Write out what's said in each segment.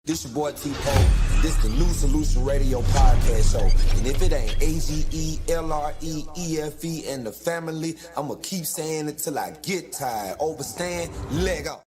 This your boy T-Pole. This the New Solution Radio podcast show. And if it ain't AGELREEFE and the family, I'ma keep saying it till I get tired. Overstand, leg up.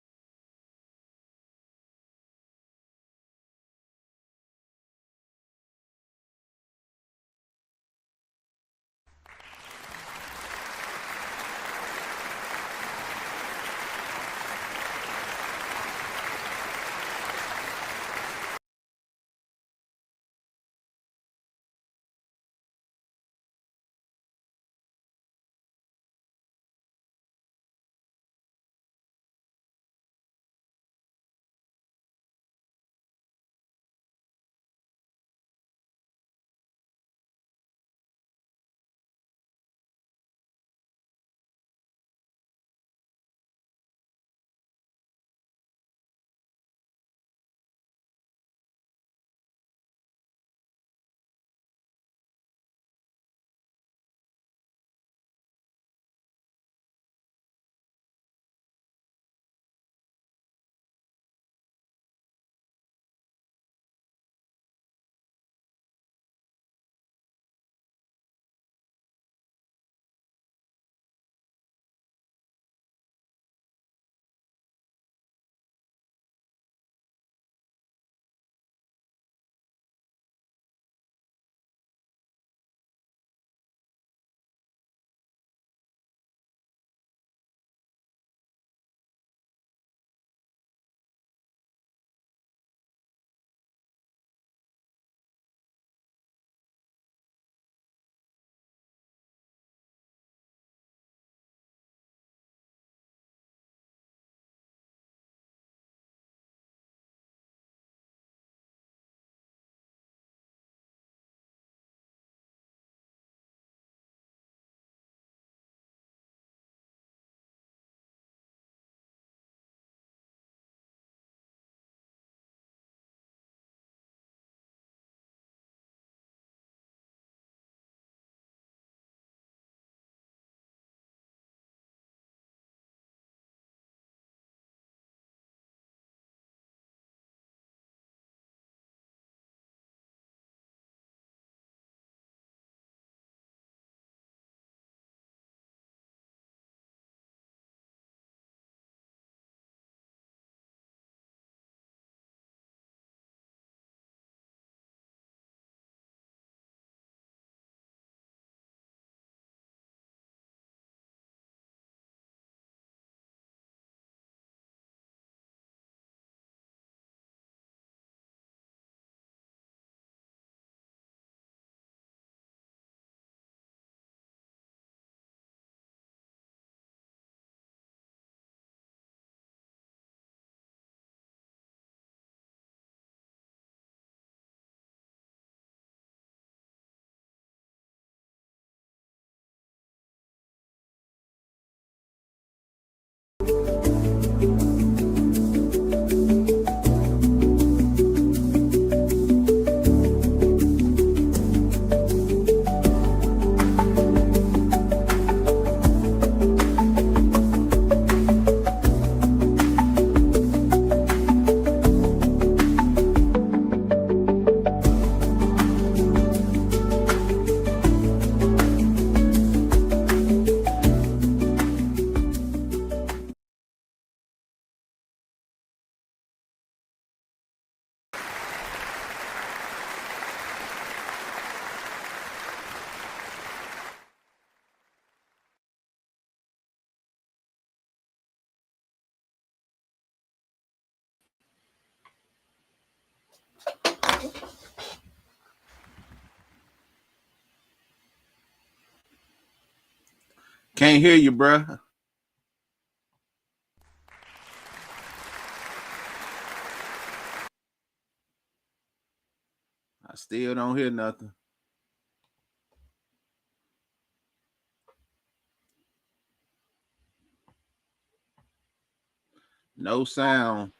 Can't hear you, bruh. I still don't hear nothing. No sound.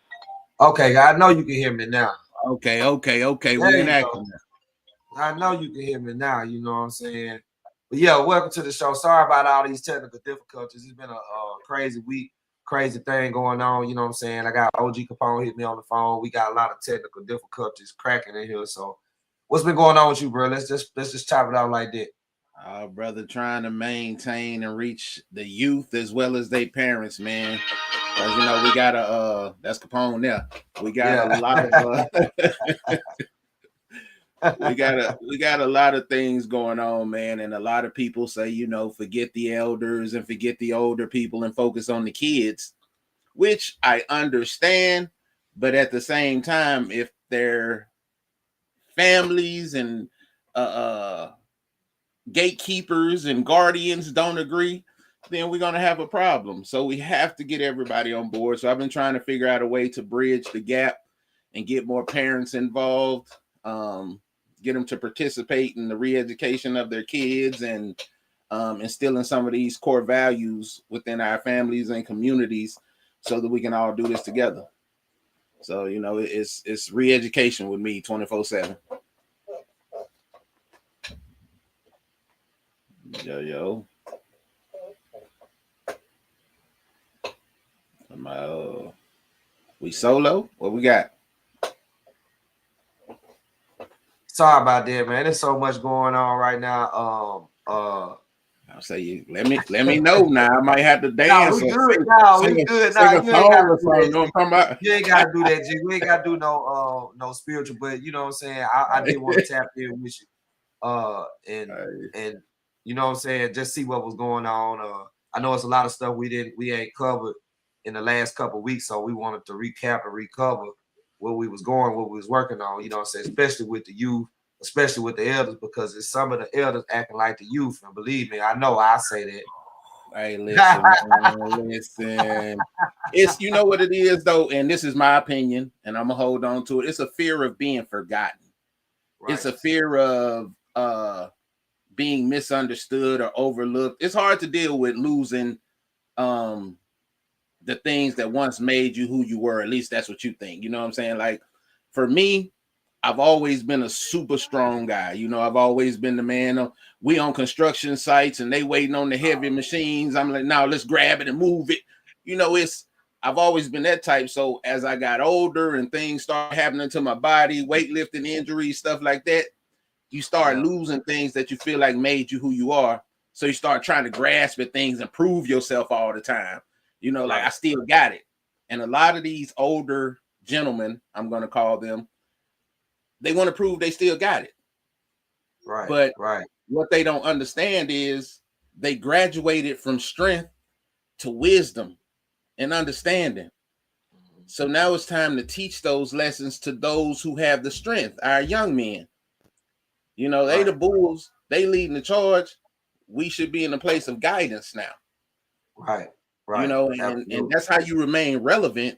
Okay, I know you can hear me now. Okay. There We in you action go. now. I know you can hear me now. You know what I'm saying? But yeah, welcome to the show. Sorry about all these technical difficulties. It's been a crazy week. crazy thing going on. You know what I'm saying? I got OG Capone hit me on the phone. We got a lot of technical difficulties cracking in here. So, what's been going on with you, bro? Let's just chop it out like that. Brother, trying to maintain and reach the youth as well as their parents, man. Because you know we got that's Capone there. We got a lot of we got a lot of things going on, man, and a lot of people say, you know, forget the elders and forget the older people and focus on the kids, which I understand, but at the same time, if their families and gatekeepers and guardians don't agree, then we're gonna have a problem. So we have to get everybody on board. So I've been trying to figure out a way to bridge the gap and get more parents involved. Get them to participate in the re-education of their kids and instilling some of these core values within our families and communities so that we can all do this together. So, you know, it's re-education with me 24/7. Yo. We solo? What we got? Sorry about that, man. There's so much going on right now. I'll say you let me know now. I might have to dance. We good now. We good now. You ain't gotta do that, G. We ain't gotta do no spiritual, but you know what I'm saying. I did want to tap in with you. And you know what I'm saying, just see what was going on. I know it's a lot of stuff we ain't covered in the last couple of weeks, so we wanted to recap and recover what we was working on, you know what I'm saying, especially with the youth, especially with the elders, because it's some of the elders acting like the youth. And believe me, I know I say that. Hey, listen. It's, you know what it is, though, and this is my opinion, and I'm gonna hold on to it. It's a fear of being forgotten. Right. It's a fear of being misunderstood or overlooked. It's hard to deal with losing the things that once made you who you were. At least that's what you think. You know what I'm saying? Like, for me, I've always been a super strong guy. You know, I've always been the man. We on construction sites and they waiting on the heavy machines. I'm like, now let's grab it and move it. You know, I've always been that type. So as I got older and things started happening to my body, weightlifting injuries, stuff like that, you start losing things that you feel like made you who you are. So you start trying to grasp at things and prove yourself all the time. You know, like I still got it. And a lot of these older gentlemen, I'm going to call them, they want to prove they still got it. Right. But what they don't understand is they graduated from strength to wisdom and understanding. So now it's time to teach those lessons to those who have the strength, our young men. You know, they the bulls, they leading the charge. We should be in a place of guidance now. Right. You know, and that's how you remain relevant,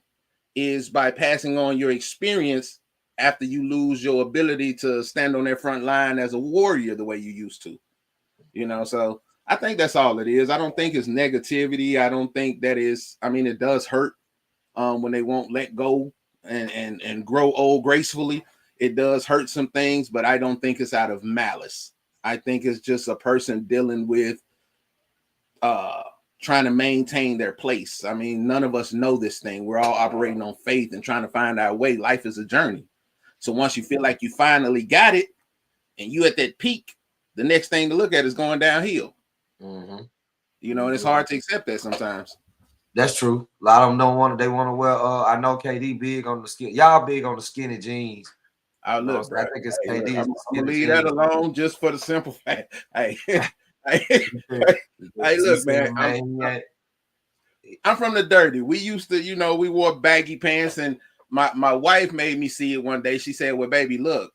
is by passing on your experience after you lose your ability to stand on that front line as a warrior the way you used to. You know, so I think that's all it is. I don't think it's negativity. I don't think that is, I mean, it does hurt when they won't let go and grow old gracefully. It does hurt some things, but I don't think it's out of malice. I think it's just a person dealing with trying to maintain their place. I mean, none of us know this thing. We're all operating on faith and trying to find our way. Life is a journey. So once you feel like you finally got it and you at that peak, the next thing to look at is going downhill. Mm-hmm. You know, and it's hard to accept that sometimes. That's true. A lot of them want to wear, I know KD big on the skin. Y'all big on the skinny jeans. I look, I think it's KD. I'm gonna leave that alone just for the simple fact. Hey, look, man. I'm from the dirty. We used to, you know, we wore baggy pants, and my wife made me see it one day. She said, "Well, baby, look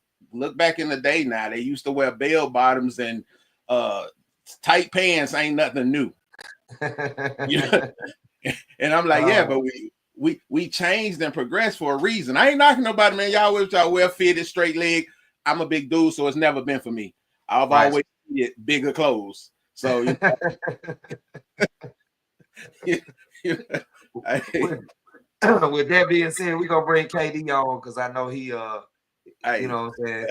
back in the day. Now they used to wear bell bottoms and tight pants. Ain't nothing new." You know? And I'm like, yeah, but we changed and progressed for a reason. I ain't knocking nobody, man. Y'all wear fitted, straight leg. I'm a big dude, so it's never been for me. I've always needed bigger clothes. So with that being said, we're gonna bring KD on because I know he you know what I'm saying.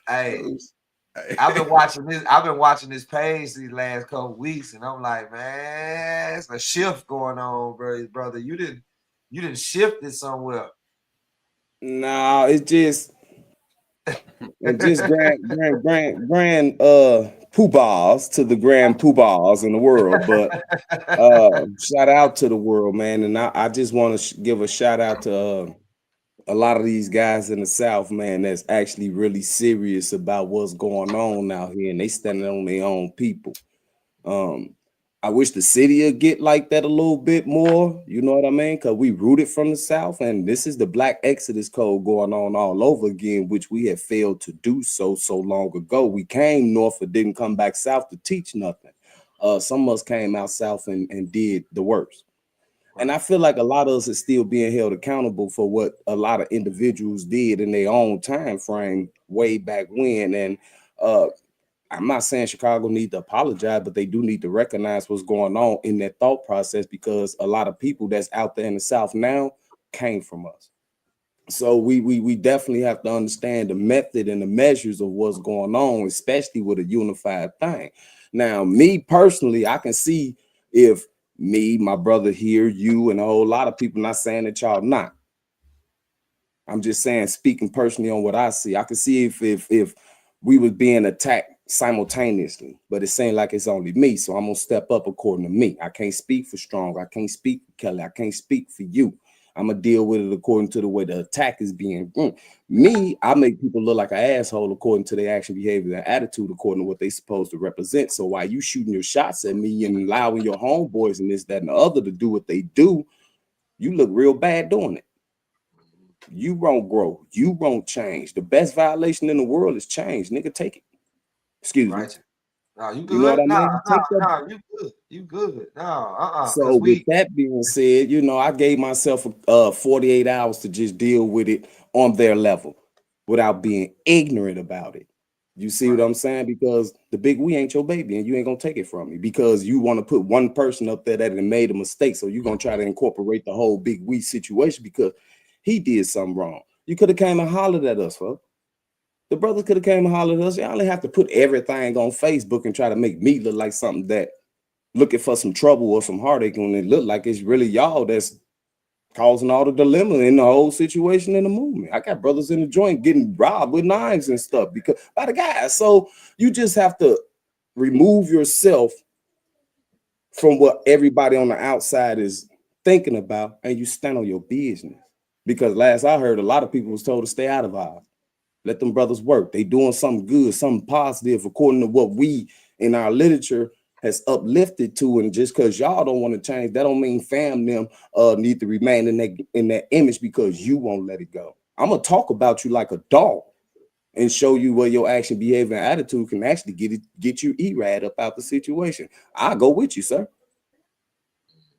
Hey, I've been watching this page these last couple weeks, and I'm like, man, it's a shift going on, brother. You didn't shift it somewhere. No, it's just grand poobahs to the grand poobahs in the world. But shout out to the world, man. And I just want to give a shout out to a lot of these guys in the South, man, that's actually really serious about what's going on out here, and they standing on their own people. I wish the city would get like that a little bit more, you know what I mean? Because we rooted from the South, and this is the Black Exodus code going on all over again, which we have failed to do so long ago. We came north and didn't come back south to teach nothing. Some of us came out south and did the worst. And I feel like a lot of us are still being held accountable for what a lot of individuals did in their own time frame way back when. And I'm not saying Chicago need to apologize, but they do need to recognize what's going on in that thought process, because a lot of people that's out there in the South now came from us. So we definitely have to understand the method and the measures of what's going on, especially with a unified thing. Now, me personally, I can see if me, my brother here, you, and a whole lot of people, not saying that y'all not. I'm just saying, speaking personally on what I see, I can see if we was being attacked simultaneously, but it seemed like it's only me. So I'm gonna step up according to me. I can't speak for Strong. I can't speak for Kelly. I can't speak for you. I'm gonna deal with it according to the way the attack is being. Me, I make people look like an asshole according to their action, behavior, and attitude, according to what they supposed to represent. So while you shooting your shots at me and allowing your homeboys and this, that, and the other to do what they do, you look real bad doing it. You won't grow. You won't change. The best violation in the world is change. Nigga, take it. Excuse me. No, you good. You know what I mean? No, you good. You good. No, So with that being said, you know, I gave myself 48 hours to just deal with it on their level without being ignorant about it. You see what I'm saying? Because the big we ain't your baby, and you ain't gonna take it from me because you want to put one person up there that made a mistake. So you're gonna try to incorporate the whole big we situation because he did something wrong. You could have came and hollered at us, folks. The brother could have came and hollered at us. Y'all only have to put everything on Facebook and try to make me look like something that looking for some trouble or some heartache when it look like it's really y'all that's causing all the dilemma in the whole situation in the movement. I got brothers in the joint getting robbed with knives and stuff because by the guys. So you just have to remove yourself from what everybody on the outside is thinking about, and you stand on your business. Because last I heard, a lot of people was told to stay out of ours. Let them brothers work. They doing something good, something positive according to what we in our literature has uplifted to. And just because y'all don't want to change, that don't mean fam them need to remain in that image because you won't let it go. I'm gonna talk about you like a dog and show you where your action, behavior, and attitude can actually get you erad up out the situation. I'll go with you, sir,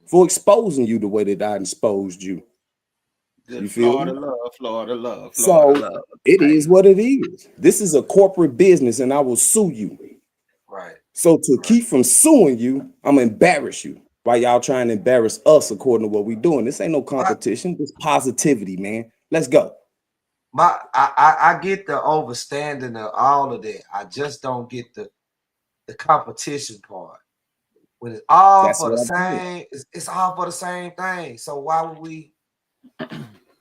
for exposing you the way that I exposed you. You feel Florida love. So it is what it is. This is a corporate business, and I will sue you. Right. So to keep from suing you, I'm gonna embarrass you while y'all trying to embarrass us according to what we doing. This ain't no competition. This positivity, man. Let's go. I get the overstanding of all of that. I just don't get the competition part. When it's all for the same, it's all for the same thing. So why would we?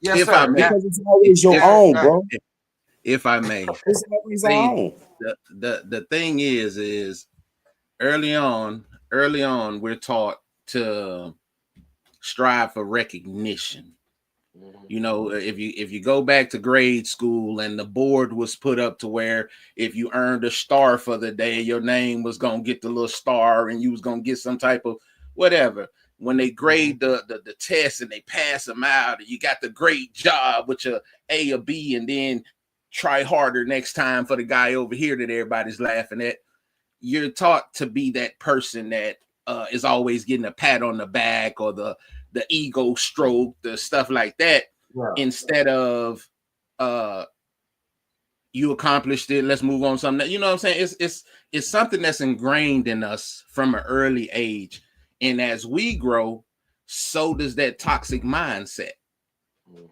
Yes, if sir. I may, because it's always your own, bro. If I may, it's always our own. The thing is early on we're taught to strive for recognition. You know, if you go back to grade school and the board was put up to where if you earned a star for the day, your name was gonna get the little star and you was gonna get some type of whatever. When they grade the test and they pass them out, and you got the great job with your A or B, and then try harder next time for the guy over here that everybody's laughing at. You're taught to be that person that is always getting a pat on the back or the ego stroke, the stuff like that, instead of you accomplished it, let's move on something. You know what I'm saying? It's something that's ingrained in us from an early age. And as we grow, so does that toxic mindset.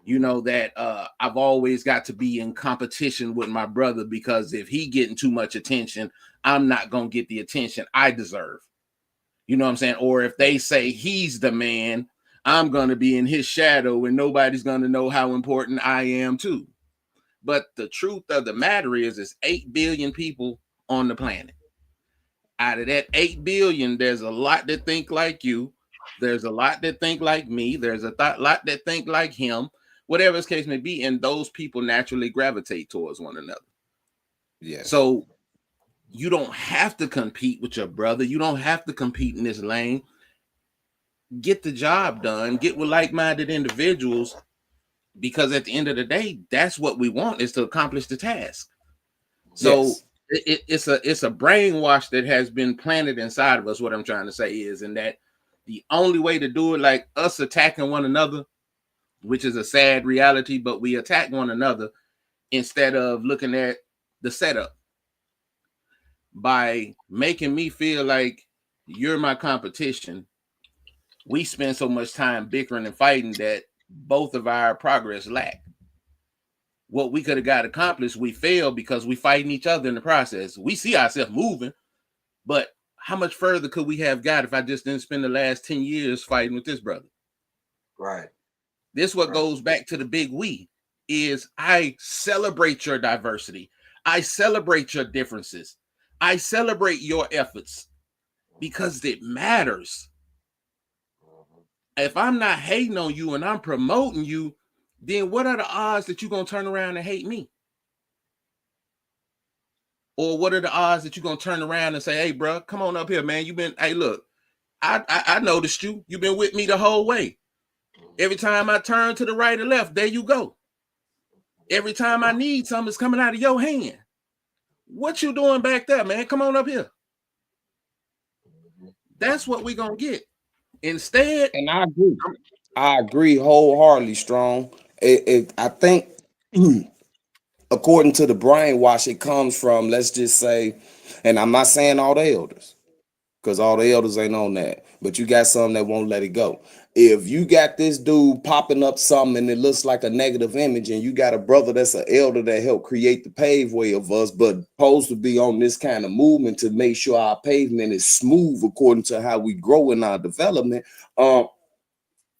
You know, that I've always got to be in competition with my brother, because if he getting too much attention, I'm not going to get the attention I deserve. You know what I'm saying? Or if they say he's the man, I'm going to be in his shadow and nobody's going to know how important I am too. But the truth of the matter is 8 billion people on the planet. Out of that 8 billion, there's a lot that think like you. There's a lot that think like me. There's a lot that think like him. Whatever the case may be, and those people naturally gravitate towards one another. Yeah. So you don't have to compete with your brother. You don't have to compete in this lane. Get the job done. Get with like-minded individuals, because at the end of the day, that's what we want, is to accomplish the task. So yes, it's a brainwash that has been planted inside of us. What I'm trying to say is, and that the only way to do it, like us attacking one another, which is a sad reality, but we attack one another instead of looking at the setup. By making me feel like you're my competition, we spend so much time bickering and fighting that both of our progress lack. What we could have got accomplished, we failed because we fighting each other in the process. We see ourselves moving, but how much further could we have got if I just didn't spend the last 10 years fighting with this brother? Right. This what goes back to the big we, is I celebrate your diversity. I celebrate your differences. I celebrate your efforts, because it matters. If I'm not hating on you and I'm promoting you, then what are the odds that you're going to turn around and hate me? Or what are the odds that you're going to turn around and say, hey, bro, come on up here, man. Hey, look, I noticed you. You've been with me the whole way. Every time I turn to the right or left, there you go. Every time I need something, it's coming out of your hand. What you doing back there, man? Come on up here. That's what we're going to get. Instead. And I agree wholeheartedly, Strong. I think, according to the brainwash, it comes from, let's just say, and I'm not saying all the elders, because all the elders ain't on that, but you got some that won't let it go. If you got this dude popping up something and it looks like a negative image, and you got a brother that's an elder that helped create the paveway of us, but supposed to be on this kind of movement to make sure our pavement is smooth according to how we grow in our development,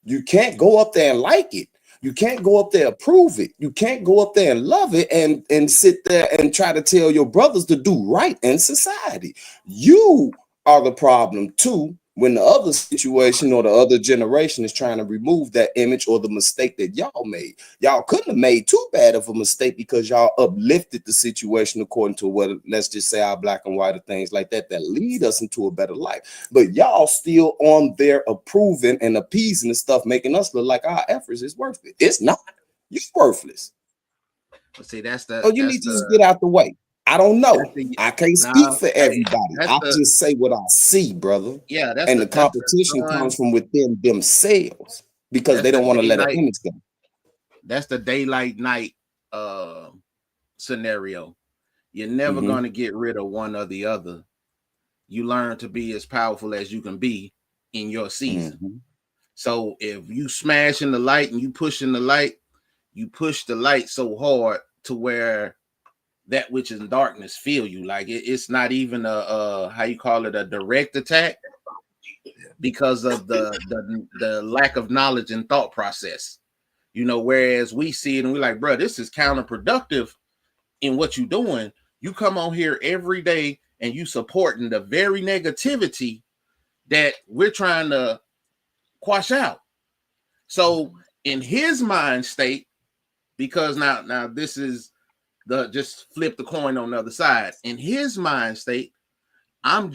you can't go up there and like it. You can't go up there and approve it. You can't go up there and love it and sit there and try to tell your brothers to do right in society. You are the problem too, when the other situation or the other generation is trying to remove that image or the mistake that y'all made. Y'all couldn't have made too bad of a mistake, because y'all uplifted the situation according to what, let's just say, our black and white or things like that lead us into a better life. But y'all still on there approving and appeasing the stuff, making us look like our efforts is worth it. It's not. You're worthless. But see, that's the. Oh, you need to just get out the way. I don't know. I can't speak for everybody. I just say what I see, brother. Yeah, and the competition comes from within themselves, because they don't want to let an image go. That's the daylight night scenario. You're never going to get rid of one or the other. You learn to be as powerful as you can be in your season. So if you smashing the light and you pushing the light, you push the light so hard to where that which is in darkness feel you. Like it's not even a how you call it, a direct attack, because of the lack of knowledge and thought process. You know, whereas we see it and we're like, bro, this is counterproductive in what you're doing. You come on here every day and you supporting the very negativity that we're trying to quash out. So in his mind state, because now this is just flip the coin on the other side. In his mind state, I'm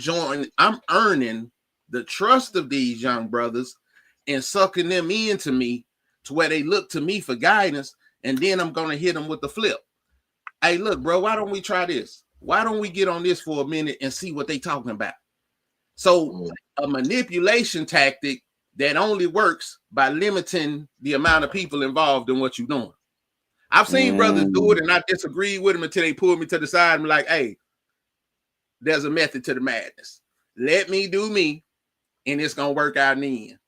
earning the trust of these young brothers and sucking them into me to where they look to me for guidance. And then I'm going to hit them with the flip. Hey, look, bro, why don't we try this? Why don't we get on this for a minute and see what they talking about? So a manipulation tactic that only works by limiting the amount of people involved in what you're doing. I've seen brothers do it and I disagree with them until they pull me to the side and be like, hey, there's a method to the madness. Let me do me and it's going to work out in the end.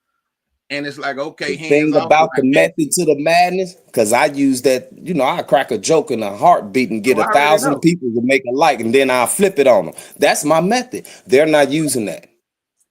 And it's like, okay, the thing about the method to the madness, because I use that, you know, I crack a joke in a heartbeat and get 1,000 people to make a like, and then I'll flip it on them. That's my method. They're not using that.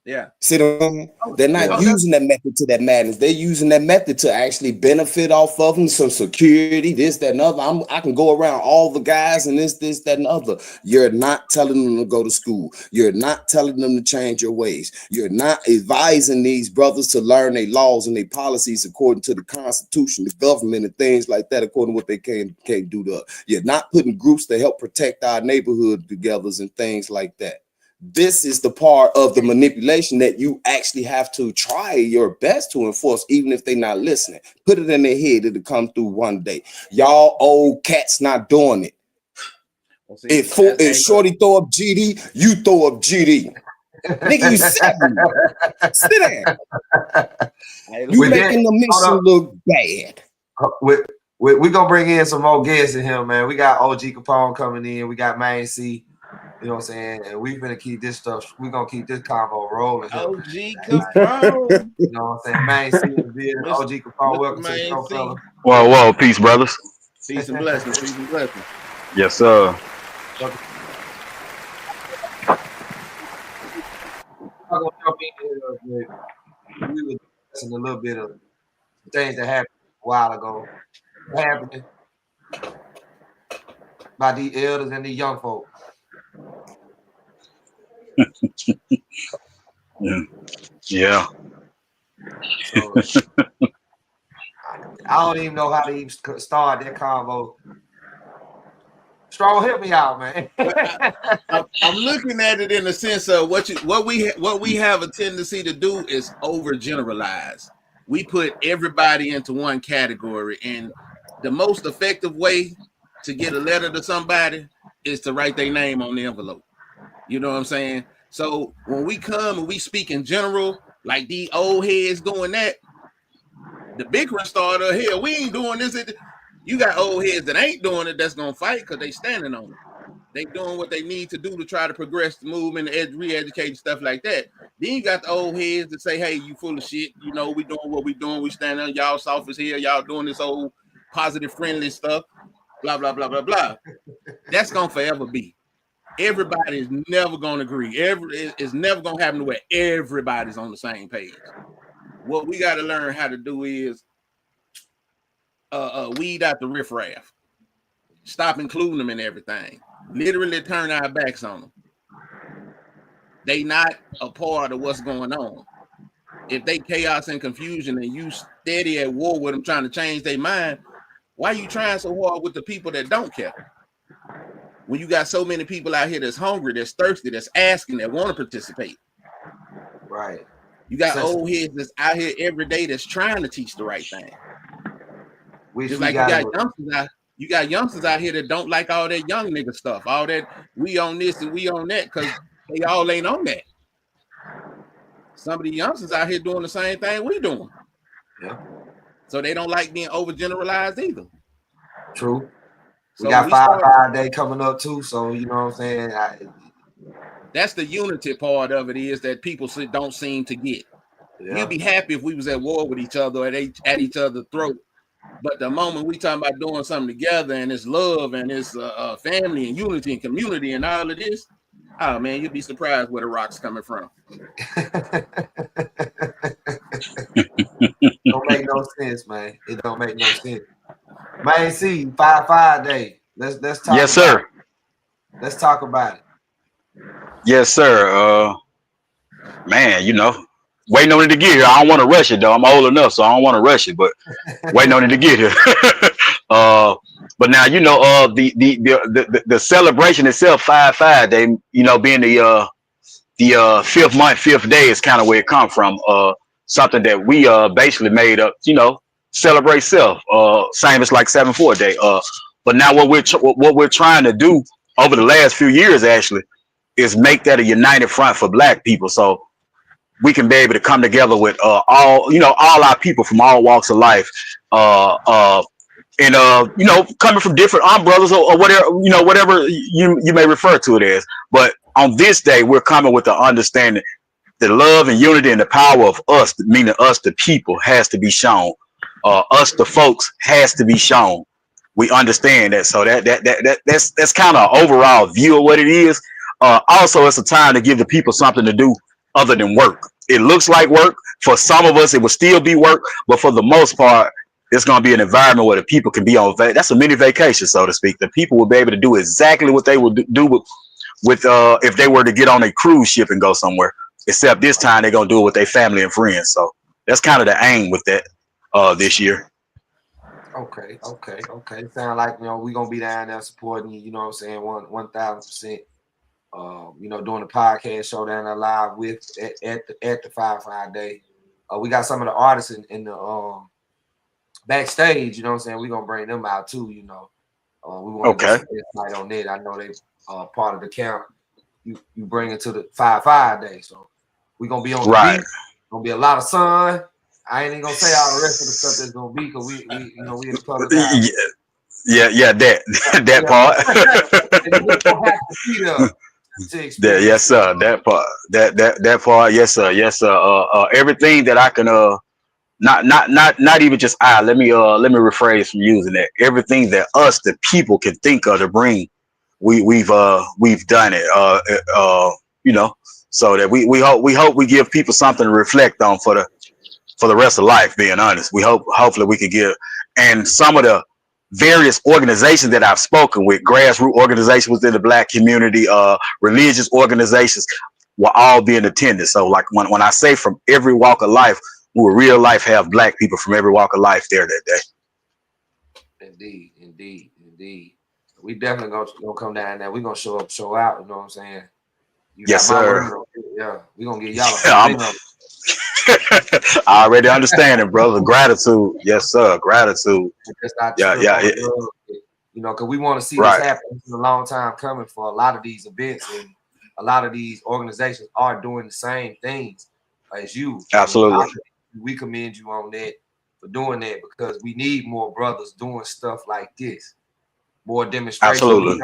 Yeah. See what I'm saying? They're not using that method to that madness. They're using that method to actually benefit off of them, some security, this, that, and other. I can go around all the guys and this, that, and other. You're not telling them to go to school. You're not telling them to change your ways. You're not advising these brothers to learn their laws and their policies according to the Constitution, the government, and things like that, according to what they can't do to us. You're not putting groups to help protect our neighborhood together and things like that. This is the part of the manipulation that you actually have to try your best to enforce, even if they're not listening. Put it in their head, it'll come through one day. Y'all old cats not doing it. Well, see, if Shorty throw up GD, you throw up GD. Nigga, you sit down. You making the mission look bad. We're gonna bring in some more guests in here, man. We got OG Capone coming in, we got Main C. You know what I'm saying? And we're gonna keep this stuff. We're gonna keep this combo rolling. OG Capone. You know what I'm saying? Man, see the video. OG Capone, welcome to the show, fella. Whoa, peace, brothers. Peace and blessings. Peace and blessings. Yes, sir. I'm gonna jump in here. We were discussing a little bit of things that happened a while ago. What happened by these elders and these young folks? Yeah. So, I don't even know how to even start that convo. Strong, help me out, man. I'm looking at it in the sense of what we have a tendency to do is overgeneralize. We put everybody into one category, and the most effective way to get a letter to somebody is to write their name on the envelope. You know what I'm saying? So when we come and we speak in general, like these old heads doing that, the big one started, hell, we ain't doing this. You got old heads that ain't doing it that's gonna fight because they standing on it. They doing what they need to do to try to progress the movement, re-educate and stuff like that. Then you got the old heads that say, hey, you full of shit. You know, we doing what we doing. We standing on y'all soft as hell. Y'all doing this old positive, friendly stuff. Blah, blah, blah, blah, blah. That's gonna forever be. Everybody is never gonna agree. It's never gonna happen to where everybody's on the same page. What we got to learn how to do is weed out the riffraff. Stop including them in everything. Literally turn our backs on them. They not a part of what's going on. If they chaos and confusion and you steady at war with them trying to change their mind, why are you trying so hard with the people that don't care? When you got so many people out here that's hungry, that's thirsty, that's asking, that want to participate. Right. You got old heads that's out here every day that's trying to teach the right thing. Just like you got youngsters out here that don't like all that young nigga stuff, all that we on this and we on that, because they all ain't on that. Some of the youngsters out here doing the same thing we doing. Yeah. So they don't like being overgeneralized either. True. So we got 5 Day coming up too, so you know what I'm saying. That's the unity part of it, is that people don't seem to get. Yeah. You'd be happy if we was at war with each other at each other's throat. But the moment we talking about doing something together and it's love and it's family and unity and community and all of this, oh man, you'd be surprised where the rock's coming from. Don't make no sense, man. It don't make no sense. Man, see 5 Day. Let's talk. Yes, sir. Let's talk about it. Yes, sir. Man, you know, waiting on it to get here. I don't want to rush it though. I'm old enough, so I don't want to rush it, but waiting on it to get here. But now, you know, the celebration itself, 5 Day, you know, being the 5th month, 5th day is kind of where it come from. Something that we basically made up, you know, celebrate self. Same as like 7-4 Day. But now what we're trying to do over the last few years actually is make that a united front for Black people, so we can be able to come together with all our people from all walks of life, and you know, coming from different umbrellas or whatever, you know, whatever you may refer to it as. But on this day, we're coming with the understanding the love and unity and the power of us, meaning us, the people, has to be shown. Us, the folks, has to be shown. We understand that. So that's kind of an overall view of what it is. Also, it's a time to give the people something to do other than work. It looks like work. For some of us, it will still be work, but for the most part, it's going to be an environment where the people can be on. That's a mini vacation, so to speak. The people will be able to do exactly what they would do with if they were to get on a cruise ship and go somewhere. Except this time, they're going to do it with their family and friends. So that's kind of the aim with that this year. Okay. Sound like, we're going to be down there supporting you, you know what I'm saying, 1,000%. Doing the podcast show down there live with at the 5 Day. We got some of the artists in the backstage, you know what I'm saying? We're gonna bring them out too, We want to get light on that. I know they part of the camp. You bring it to the 5 Day. So we're gonna be on the beat. Gonna be a lot of sun. I ain't even gonna say all the rest of the stuff that's gonna be because we in the public eye. Yeah, that part. Yes, sir. That part. Yes, sir. Everything that I can not even just let me rephrase from using that. Everything that us, the people, can think of to bring, we've done it. So that we hope we give people something to reflect on for the rest of life. Being honest, hopefully we can give, and some of the various organizations that I've spoken with, grassroots organizations within the Black community, religious organizations, will all be in attendance. So like when I say from every walk of life, we will real life have Black people from every walk of life there that day. Indeed. We definitely gonna come down there. We're gonna show up, show out, you know what I'm saying? Yes, sir. Yeah, we're gonna get y'all I already understand it, brother. Gratitude. Yes, sir. Gratitude. Yeah. Because we want to see this happen. It's been a long time coming for a lot of these events, and a lot of these organizations are doing the same things as you. Absolutely. We commend you on that for doing that because we need more brothers doing stuff like this, more demonstrations. Absolutely.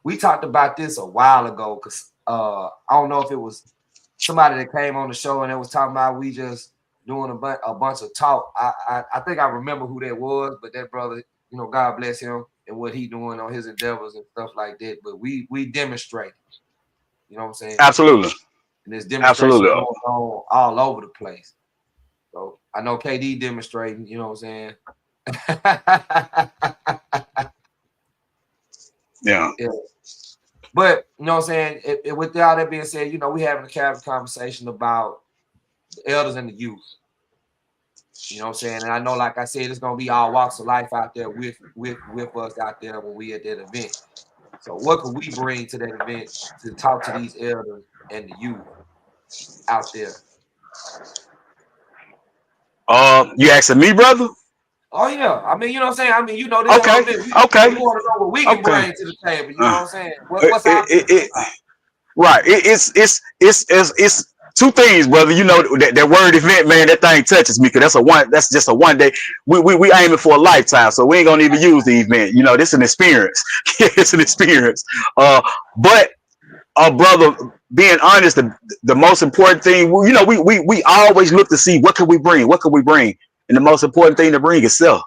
We talked about this a while ago because I don't know if it was somebody that came on the show and it was talking about we just doing a bunch of talk. I think I remember who that was, but that brother, God bless him and what he doing on his endeavors and stuff like that. But we demonstrate, you know what I'm saying? Absolutely. And there's demonstration going on all over the place. So I know KD demonstrating, you know what I'm saying? Yeah. But you know what I'm saying? With all that being said, we having a conversation about the elders and the youth. You know what I'm saying? And I know, like I said, it's gonna be all walks of life out there with us out there when we at that event. So what could we bring to that event to talk to these elders and the youth out there? You asking me, brother? Oh yeah, I mean, you know what I'm saying. I mean, this okay. We want to know what we can bring to the table. You know what I'm saying? What's out there? Right. It's two things, brother. That word event, man. That thing touches me because that's just a one day. We aiming for a lifetime, so we ain't gonna even use the event. This is an experience. It's an experience. But brother, being honest, the most important thing, we always look to see what can we bring, and the most important thing to bring is self.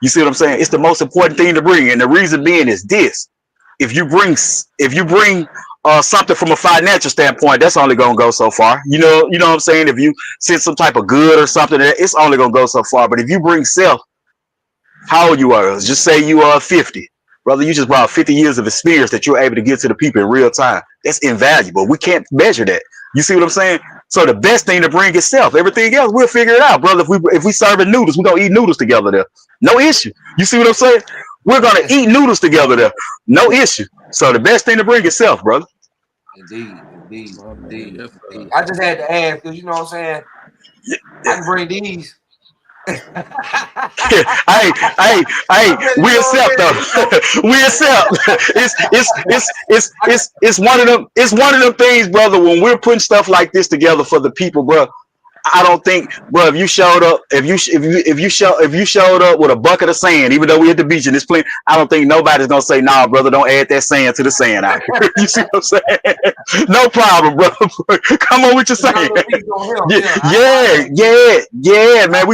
You see what I'm saying? It's the most important thing to bring, and the reason being is this: if you bring something from a financial standpoint, that's only gonna go so far. You know what I'm saying? If you send some type of good or something, it's only gonna go so far. But if you bring self, how old you are? Just say you are 50. Brother, you just brought 50 years of experience that you're able to give to the people in real time. That's invaluable. We can't measure that. You see what I'm saying? So the best thing to bring is self. Everything else, we'll figure it out, brother. If we serving noodles, we're going to eat noodles together there. No issue. You see what I'm saying? We're going to eat noodles together there. No issue. So the best thing to bring is self, brother. Indeed. I just had to ask because, you know what I'm saying? I can bring these. hey, we accept though. We accept. It's one of them things, brother. When we're putting stuff like this together for the people, bro, I don't think, bro. If you showed up, if you showed up with a bucket of sand, even though we at the beach and it's plenty, I don't think nobody's gonna say, "Nah, brother, don't add that sand to the sand out here." You see what I'm saying? No problem, bro. Come on with your sand. Yeah, man.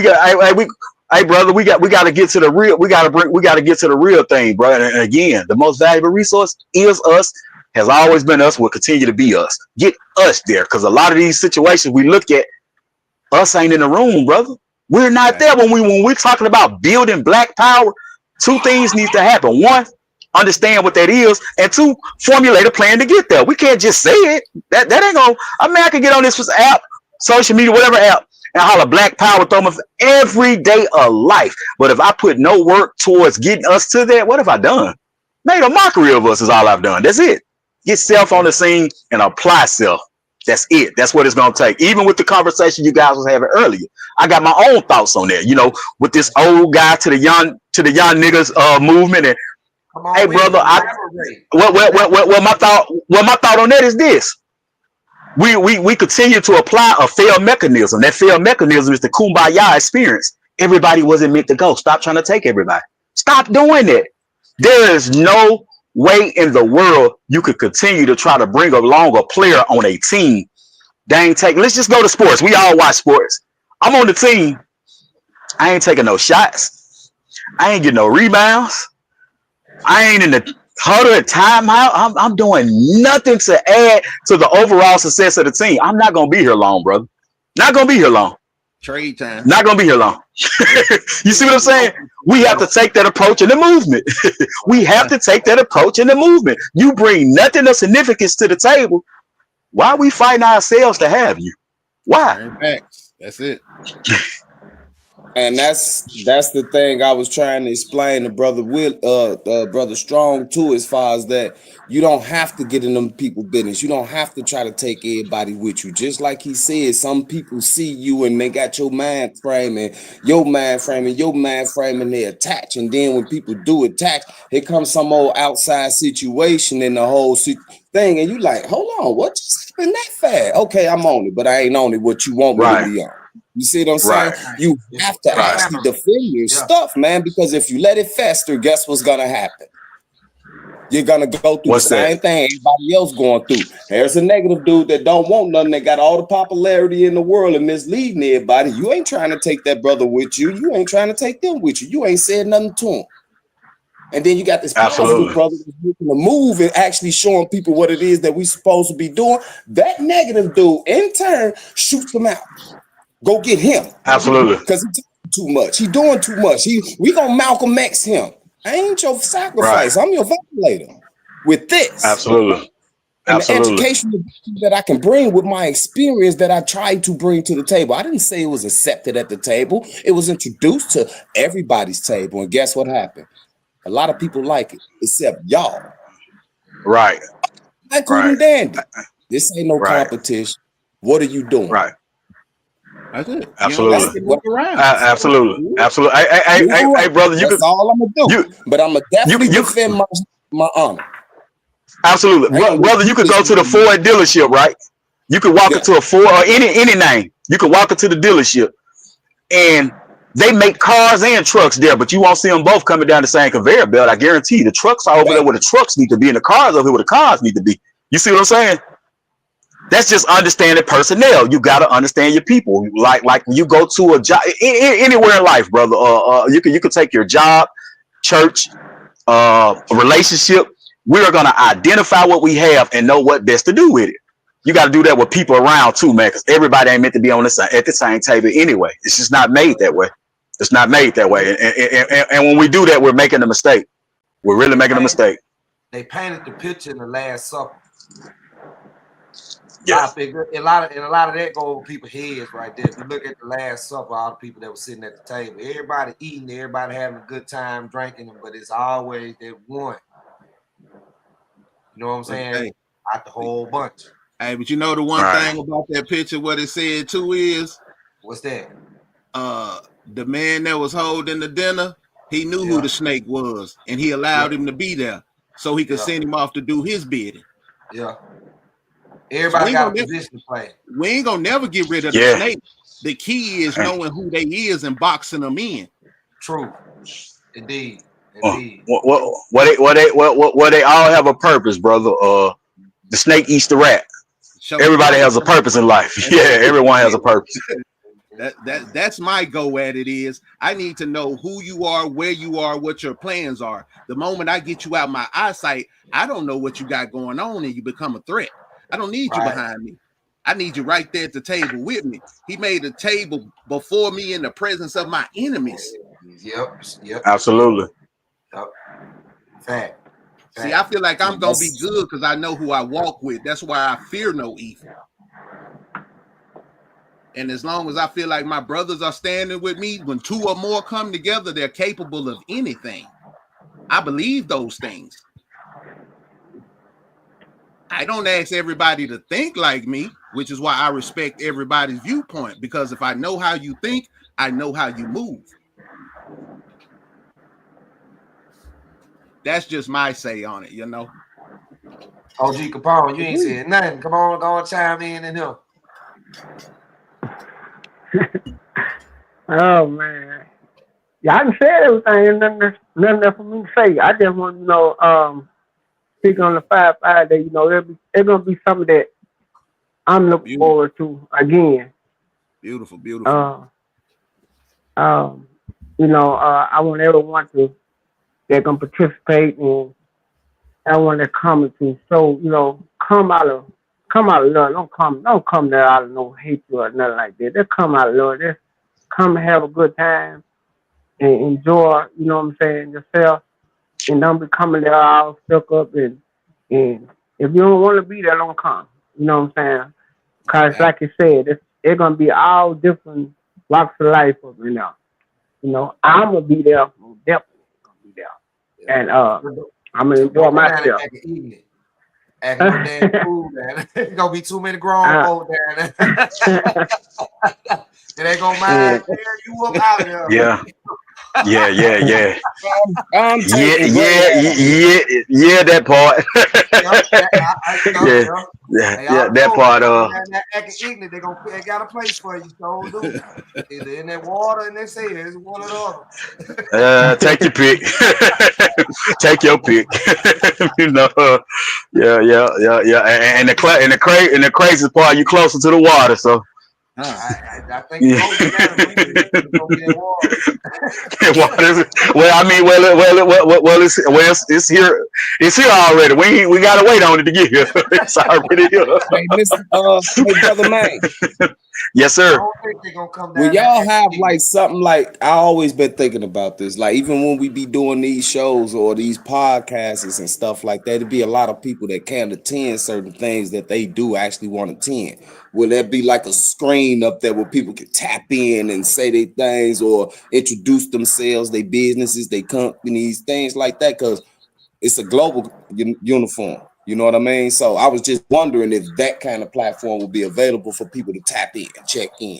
Hey, brother, we got to get to the real. We got to get to the real thing, bro. And again, the most valuable resource is us. Has always been us. Will continue to be us. Get us there, because a lot of these situations we look at, us ain't in the room, brother. We're not there when we're talking about building black power. Two things need to happen. One, understand what that is, and two, formulate a plan to get there. We can't just say it. That ain't gonna. I mean, I can get on this app, social media, whatever app, and holler black power throw every day of life. But if I put no work towards getting us to that, what have I done? Made a mockery of us is all I've done. That's it. Get self on the scene and apply self. That's it. That's what it's gonna take. Even with the conversation you guys was having earlier, I got my own thoughts on that. You know, with this old guy to the young niggas movement. And hey, brother, what my thought on that is this: we continue to apply a failed mechanism. That failed mechanism is the kumbaya experience. Everybody wasn't meant to go. Stop trying to take everybody. Stop doing it. There is no way in the world you could continue to try to bring along a player on a team. Let's just go to sports. We all watch sports. I'm on the team. I ain't taking no shots. I ain't getting no rebounds. I ain't in the huddle at timeout. I'm doing nothing to add to the overall success of the team. I'm not gonna be here long, brother. Not gonna be here long. Trade time. Not gonna be here long. You see what I'm saying? We have to take that approach in the movement. We have to take that approach in the movement. You bring nothing of significance to the table. Why are we fighting ourselves to have you? Why? That's it. And that's the thing I was trying to explain to brother brother Strong too, as far as that you don't have to get in them people business. You don't have to try to take everybody with you. Just like he said, some people see you and they got your mind frame and they attach. And then when people do attach, here comes some old outside situation in the whole thing, and you like, hold on, what just happened that fast? Okay, I'm on it, but I ain't on it what you want me to be on. You see what I'm saying? Right. You have to actually defend your stuff, man, because if you let it fester, guess what's gonna happen? You're gonna go through the same thing everybody else going through. There's a negative dude that don't want nothing, that got all the popularity in the world and misleading everybody. You ain't trying to take that brother with you. You ain't trying to take them with you. You ain't said nothing to him. And then you got this positive brother that's making a move and actually showing people what it is that we supposed to be doing. That negative dude, in turn, shoots them out. Go get him. Absolutely. Because he's too much. He doing too much. We gonna Malcolm X him. I ain't your sacrifice. Right. I'm your ventilator with this. Absolutely. And the education that I can bring with my experience that I tried to bring to the table. I didn't say it was accepted at the table. It was introduced to everybody's table. And guess what happened? A lot of people like it, except y'all. Right. I couldn't dandy. This ain't no competition. What are you doing? Right. That's it. Absolutely. Absolutely. Absolutely. Hey, brother, that's all I'm gonna do. But I'm gonna definitely defend my honor. Absolutely. Brother, you could go to the Ford dealership, right? You could walk into a Ford or any name. You could walk into the dealership and they make cars and trucks there, but you won't see them both coming down the same conveyor belt. I guarantee you, the trucks are over there where the trucks need to be and the cars over here where the cars need to be. You see what I'm saying? That's just understanding personnel. You got to understand your people. Like when you go to a job, anywhere in life, brother. You can take your job, church, a relationship. We are going to identify what we have and know what best to do with it. You got to do that with people around too, man, because everybody ain't meant to be on at the same table anyway. It's just not made that way. It's not made that way. And when we do that, we're making a mistake. We're really making a mistake. They painted the picture in the Last Supper. Yeah, a lot of that go over people's heads right there. If you look at the Last Supper, all the people that were sitting at the table, everybody eating, everybody having a good time drinking, but it's always that one. You know what I'm saying? Okay. Out the whole bunch. Hey, but you know the one thing about that picture, what it said too is, what's that? The man that was holding the dinner, he knew who the snake was, and he allowed him to be there so he could send him off to do his bidding. Yeah. Everybody got a position to play. We ain't gonna never get rid of the snake. The key is knowing who they is and boxing them in. True. Indeed. Well, they all have a purpose, brother. The snake eats the rat. Everybody has a purpose in life. Yeah, everyone has a purpose. That's my go at it is I need to know who you are, where you are, what your plans are. The moment I get you out my eyesight, I don't know what you got going on and you become a threat. I don't need you behind me. I need you right there at the table with me. He made a table before me in the presence of my enemies. Yep. Absolutely. Yep. Fact. See, I feel like I'm gonna be good because I know who I walk with. That's why I fear no evil. And as long as I feel like my brothers are standing with me, when two or more come together, they're capable of anything. I believe those things. I don't ask everybody to think like me, which is why I respect everybody's viewpoint. Because if I know how you think, I know how you move. That's just my say on it, you know. OG Capone, you ain't said nothing. Come on, go and chime in and help. Oh man, yeah, I can say everything. Nothing there for me to say. I just want to know, speak on the 5-5 that there's gonna be something that I'm looking forward to again. Beautiful. I want everyone that can participate, and everyone that coming to show, come out of love. Don't come there out of no hatred or nothing like that. They come out of love. Just come and have a good time and enjoy, yourself. And don't be coming there all stuck up and if you don't want to be there, don't come. You know what I'm saying? Because like you said, it's gonna be all different walks of life up in there. I'm gonna be there. I'm definitely gonna be there. And I'm gonna enjoy myself. Acting no damn fool, man. It's gonna be too many grown folk there. It ain't gonna mind tear you up out of there. Yeah. Yeah, that part. That part. That acting ignorant, they got a place for you. So do either in that water, and they say it's one or the other. Take your pick. Take your pick. Yeah. And the craziest part, you closer to the water, so. I think it's here. It's here already. We gotta wait on it to get here. It's already here. Hey, brother man. Yes, sir. Will y'all have like something like I always been thinking about this? Like even when we be doing these shows or these podcasts and stuff like that, it'd be a lot of people that can't attend certain things that they do actually want to attend. Will there be like a screen up there where people can tap in and say their things or introduce themselves, their businesses, their companies, things like that? Because it's a global uniform. You know what I mean? So I was just wondering if that kind of platform would be available for people to tap in, check in,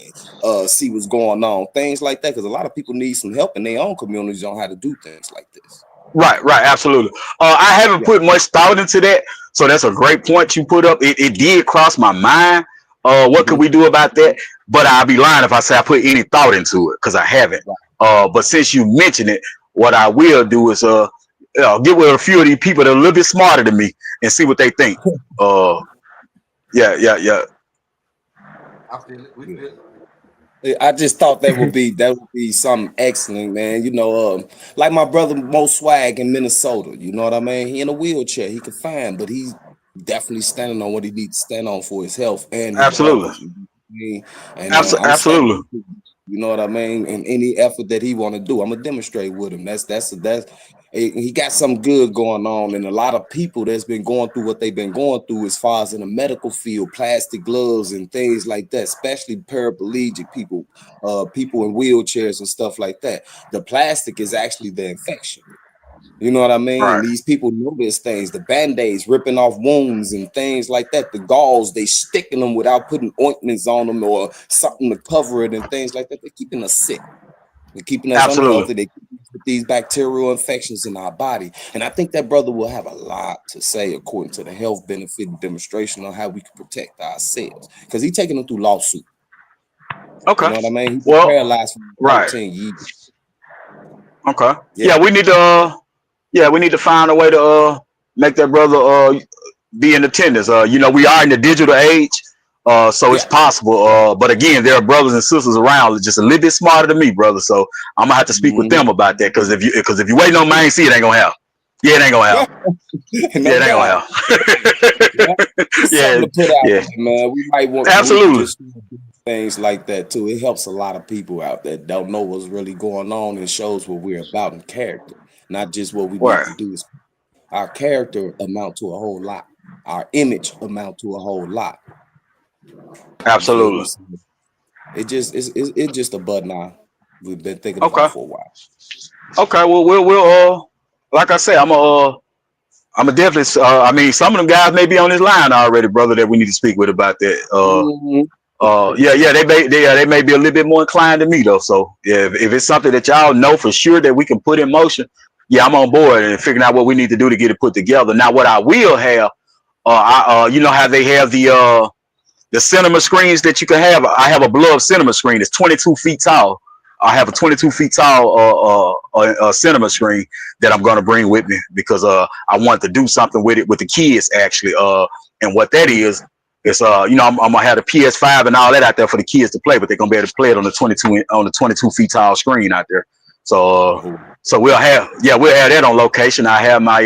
see what's going on, things like that. Because a lot of people need some help in their own communities on how to do things like this. Right, absolutely. I haven't put much thought into that, so that's a great point you put up. It did cross my mind. What could we do about that? But I'll be lying if I say I put any thought into it because I haven't. But since you mentioned it, what I will do is get with a few of these people that are a little bit smarter than me and see what they think. Yeah. I feel it. We feel it. I just thought that would be something excellent, man. Like my brother Mo Swag in Minnesota. You know what I mean? He in a wheelchair. He can find, but he's definitely standing on what he needs to stand on for his health and his absolutely. And, absolutely. You know what I mean? And any effort that he want to do, I'm gonna demonstrate with him. That's he got some good going on, and a lot of people that's been going through what they've been going through as far as in the medical field, plastic gloves and things like that, especially paraplegic people, people in wheelchairs and stuff like that. The plastic is actually the infection. You know what I mean? Right. These people know these things, the band-aids ripping off wounds and things like that. The gauze, they sticking them without putting ointments on them or something to cover it and things like that. They're keeping us sick. They're keeping us unhealthy. They keep these bacterial infections in our body. And I think that brother will have a lot to say according to the health benefit and demonstration on how we can protect ourselves. Because he's taking them through lawsuit. Okay. You know what I mean? He's Well, paralyzed for right. 13 years. Okay. Yeah, we need to find a way to make that brother be in attendance. You know, we are in the digital age, so it's possible. But again, there are brothers and sisters around just a little bit smarter than me, brother. So I'm gonna have to speak with them about that because if you waiting on me, I ain't see it, ain't gonna happen. Yeah, it ain't gonna happen. No Yeah, it ain't gonna happen. Something to put out there, man. We might want absolutely to just do things like that too. It helps a lot of people out that don't know what's really going on and shows what we're about in character, not just what we need to do. Our character amount to a whole lot. Our image amount to a whole lot. Absolutely. It's just a button now we've been thinking about for a while. Okay, well we'll like I said, I'm a definitely I mean some of them guys may be on this line already, brother, that we need to speak with about that. They may be a little bit more inclined than me though. So yeah, if it's something that y'all know for sure that we can put in motion, yeah, I'm on board and figuring out what we need to do to get it put together. Now, what I will have, you know how they have the cinema screens that you can have. I have a beloved cinema screen. It's 22 feet tall. I have a 22 feet tall cinema screen that I'm gonna bring with me because I want to do something with it with the kids actually. And what that is you know I'm gonna have the PS5 and all that out there for the kids to play, but they're gonna be able to play it on the 22 feet tall screen out there. So we'll have that on location. I have my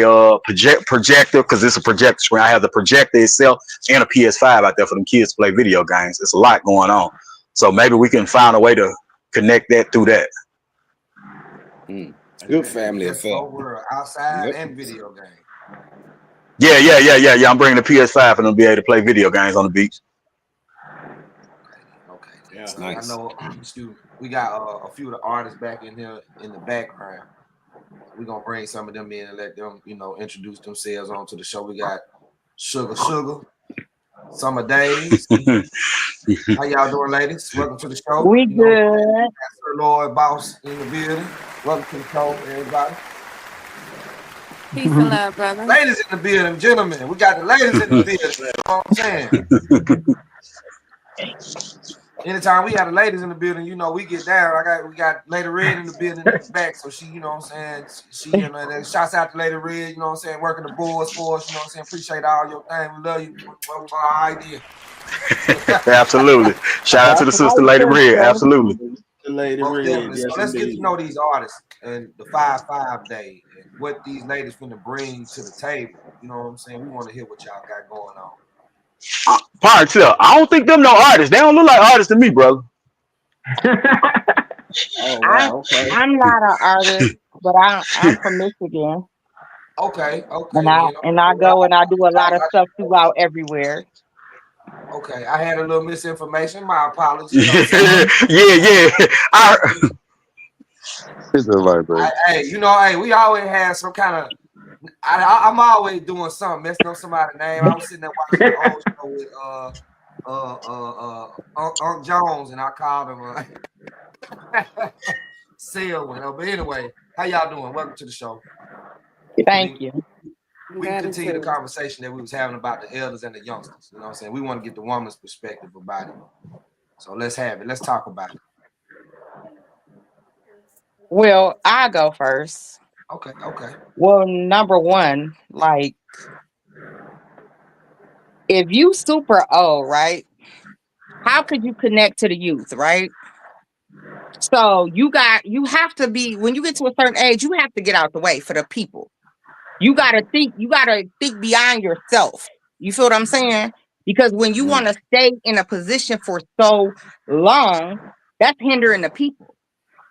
projector because it's a projector screen. I have the projector itself and a PS5 out there for them kids to play video games. It's a lot going on. So maybe we can find a way to connect that through that. Good family affair. Outside and video games. Yeah. I'm bringing the PS5 and they'll be able to play video games on the beach. Okay. Yeah, nice. I know. We got a few of the artists back in here in the background. We're gonna bring some of them in and let them, you know, introduce themselves onto the show. We got Sugar, Summer Days. How y'all doing, ladies? Welcome to the show. We good. Sir Lord Boss in the building. Welcome to the show, everybody. Peace and love, brother. Ladies in the building, gentlemen. We got the ladies in the building. You know what I'm saying? Anytime we have the ladies in the building, you know, we get down. We got Lady Red in the building in the back. So she, you know what I'm saying? She, you know, shouts out to Lady Red, you know what I'm saying, working the boards for us, you know what I'm saying? Appreciate all your thing. We love you. What our idea. Absolutely. Shout out to the sister Lady Red. Absolutely. Lady Red. So let's get to know these artists and the 5-5 day and what these ladies finna bring to the table. You know what I'm saying? We want to hear what y'all got going on. I don't think them no artists. They don't look like artists to me, brother. I'm not an artist, but I'm from Michigan. Okay. And I go and I do a lot of stuff throughout everywhere. Okay, I had a little misinformation. My apologies. Yeah. We always have some kind of. I'm always doing something, messing up somebody's name. I was sitting there watching the old show with Unc Jones, and I called him Selwyn. But anyway, how y'all doing? Welcome to the show. Thank you. We can continue the conversation that we was having about the elders and the youngsters. You know what I'm saying? We want to get the woman's perspective about it. So let's have it. Let's talk about it. Well, I go first. Okay. Well, number one, like, if you super old, right? How could you connect to the youth, right? So you have to be, when you get to a certain age, you have to get out the way for the people. You gotta think beyond yourself. You feel what I'm saying? Because when you want to stay in a position for so long, that's hindering the people.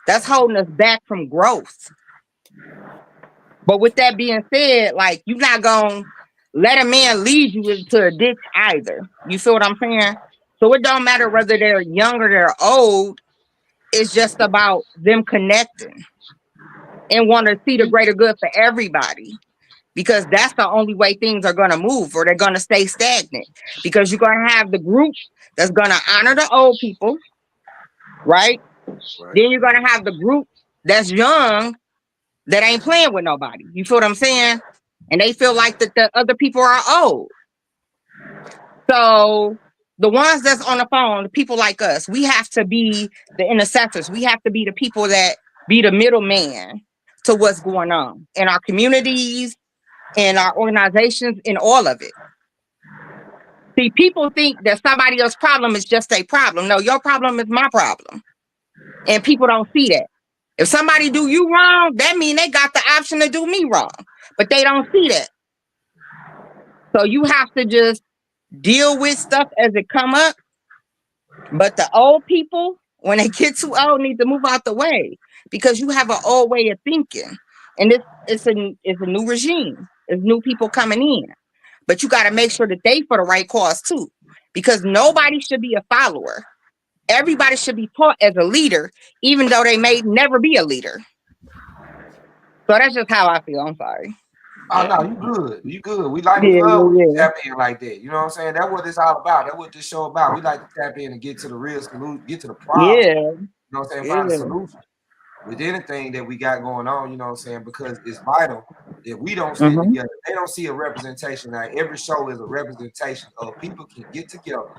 That's holding us back from growth. But with that being said, like, you're not gonna let a man lead you into a ditch either. You feel what I'm saying? So it don't matter whether they're young or they're old. It's just about them connecting and want to see the greater good for everybody. Because that's the only way things are going to move, or they're going to stay stagnant. Because you're going to have the group that's going to honor the old people, right? Then you're going to have the group that's young that ain't playing with nobody. You feel what I'm saying? And they feel like that the other people are old. So The ones that's on the phone, the people like us, we have to be the intercessors. We have to be the people that be the middleman to what's going on in our communities, in our organizations, in all of it. See, people think that somebody else's problem is just a problem. No, your problem is my problem. And people don't see that. If somebody do you wrong, that means they got the option to do me wrong. But they don't see that. So you have to just deal with stuff as it come up. But the old people, when they get too old, need to move out the way because you have an old way of thinking. And it's a new regime. It's new people coming in. But you got to make sure that they for the right cause too. Because nobody should be a follower. Everybody should be taught as a leader, even though they may never be a leader. So that's just how I feel. I'm sorry. Oh no, you good. You good. We like to love when you tap in like that. You know what I'm saying? That's what it's all about. That's what this show about. We like to tap in and get to the real solution, get to the problem. Yeah. You know what I'm saying? Find a solution with anything that we got going on, you know what I'm saying? Because it's vital that we don't stick together. They don't see a representation. Now, every show is a representation of people can get together,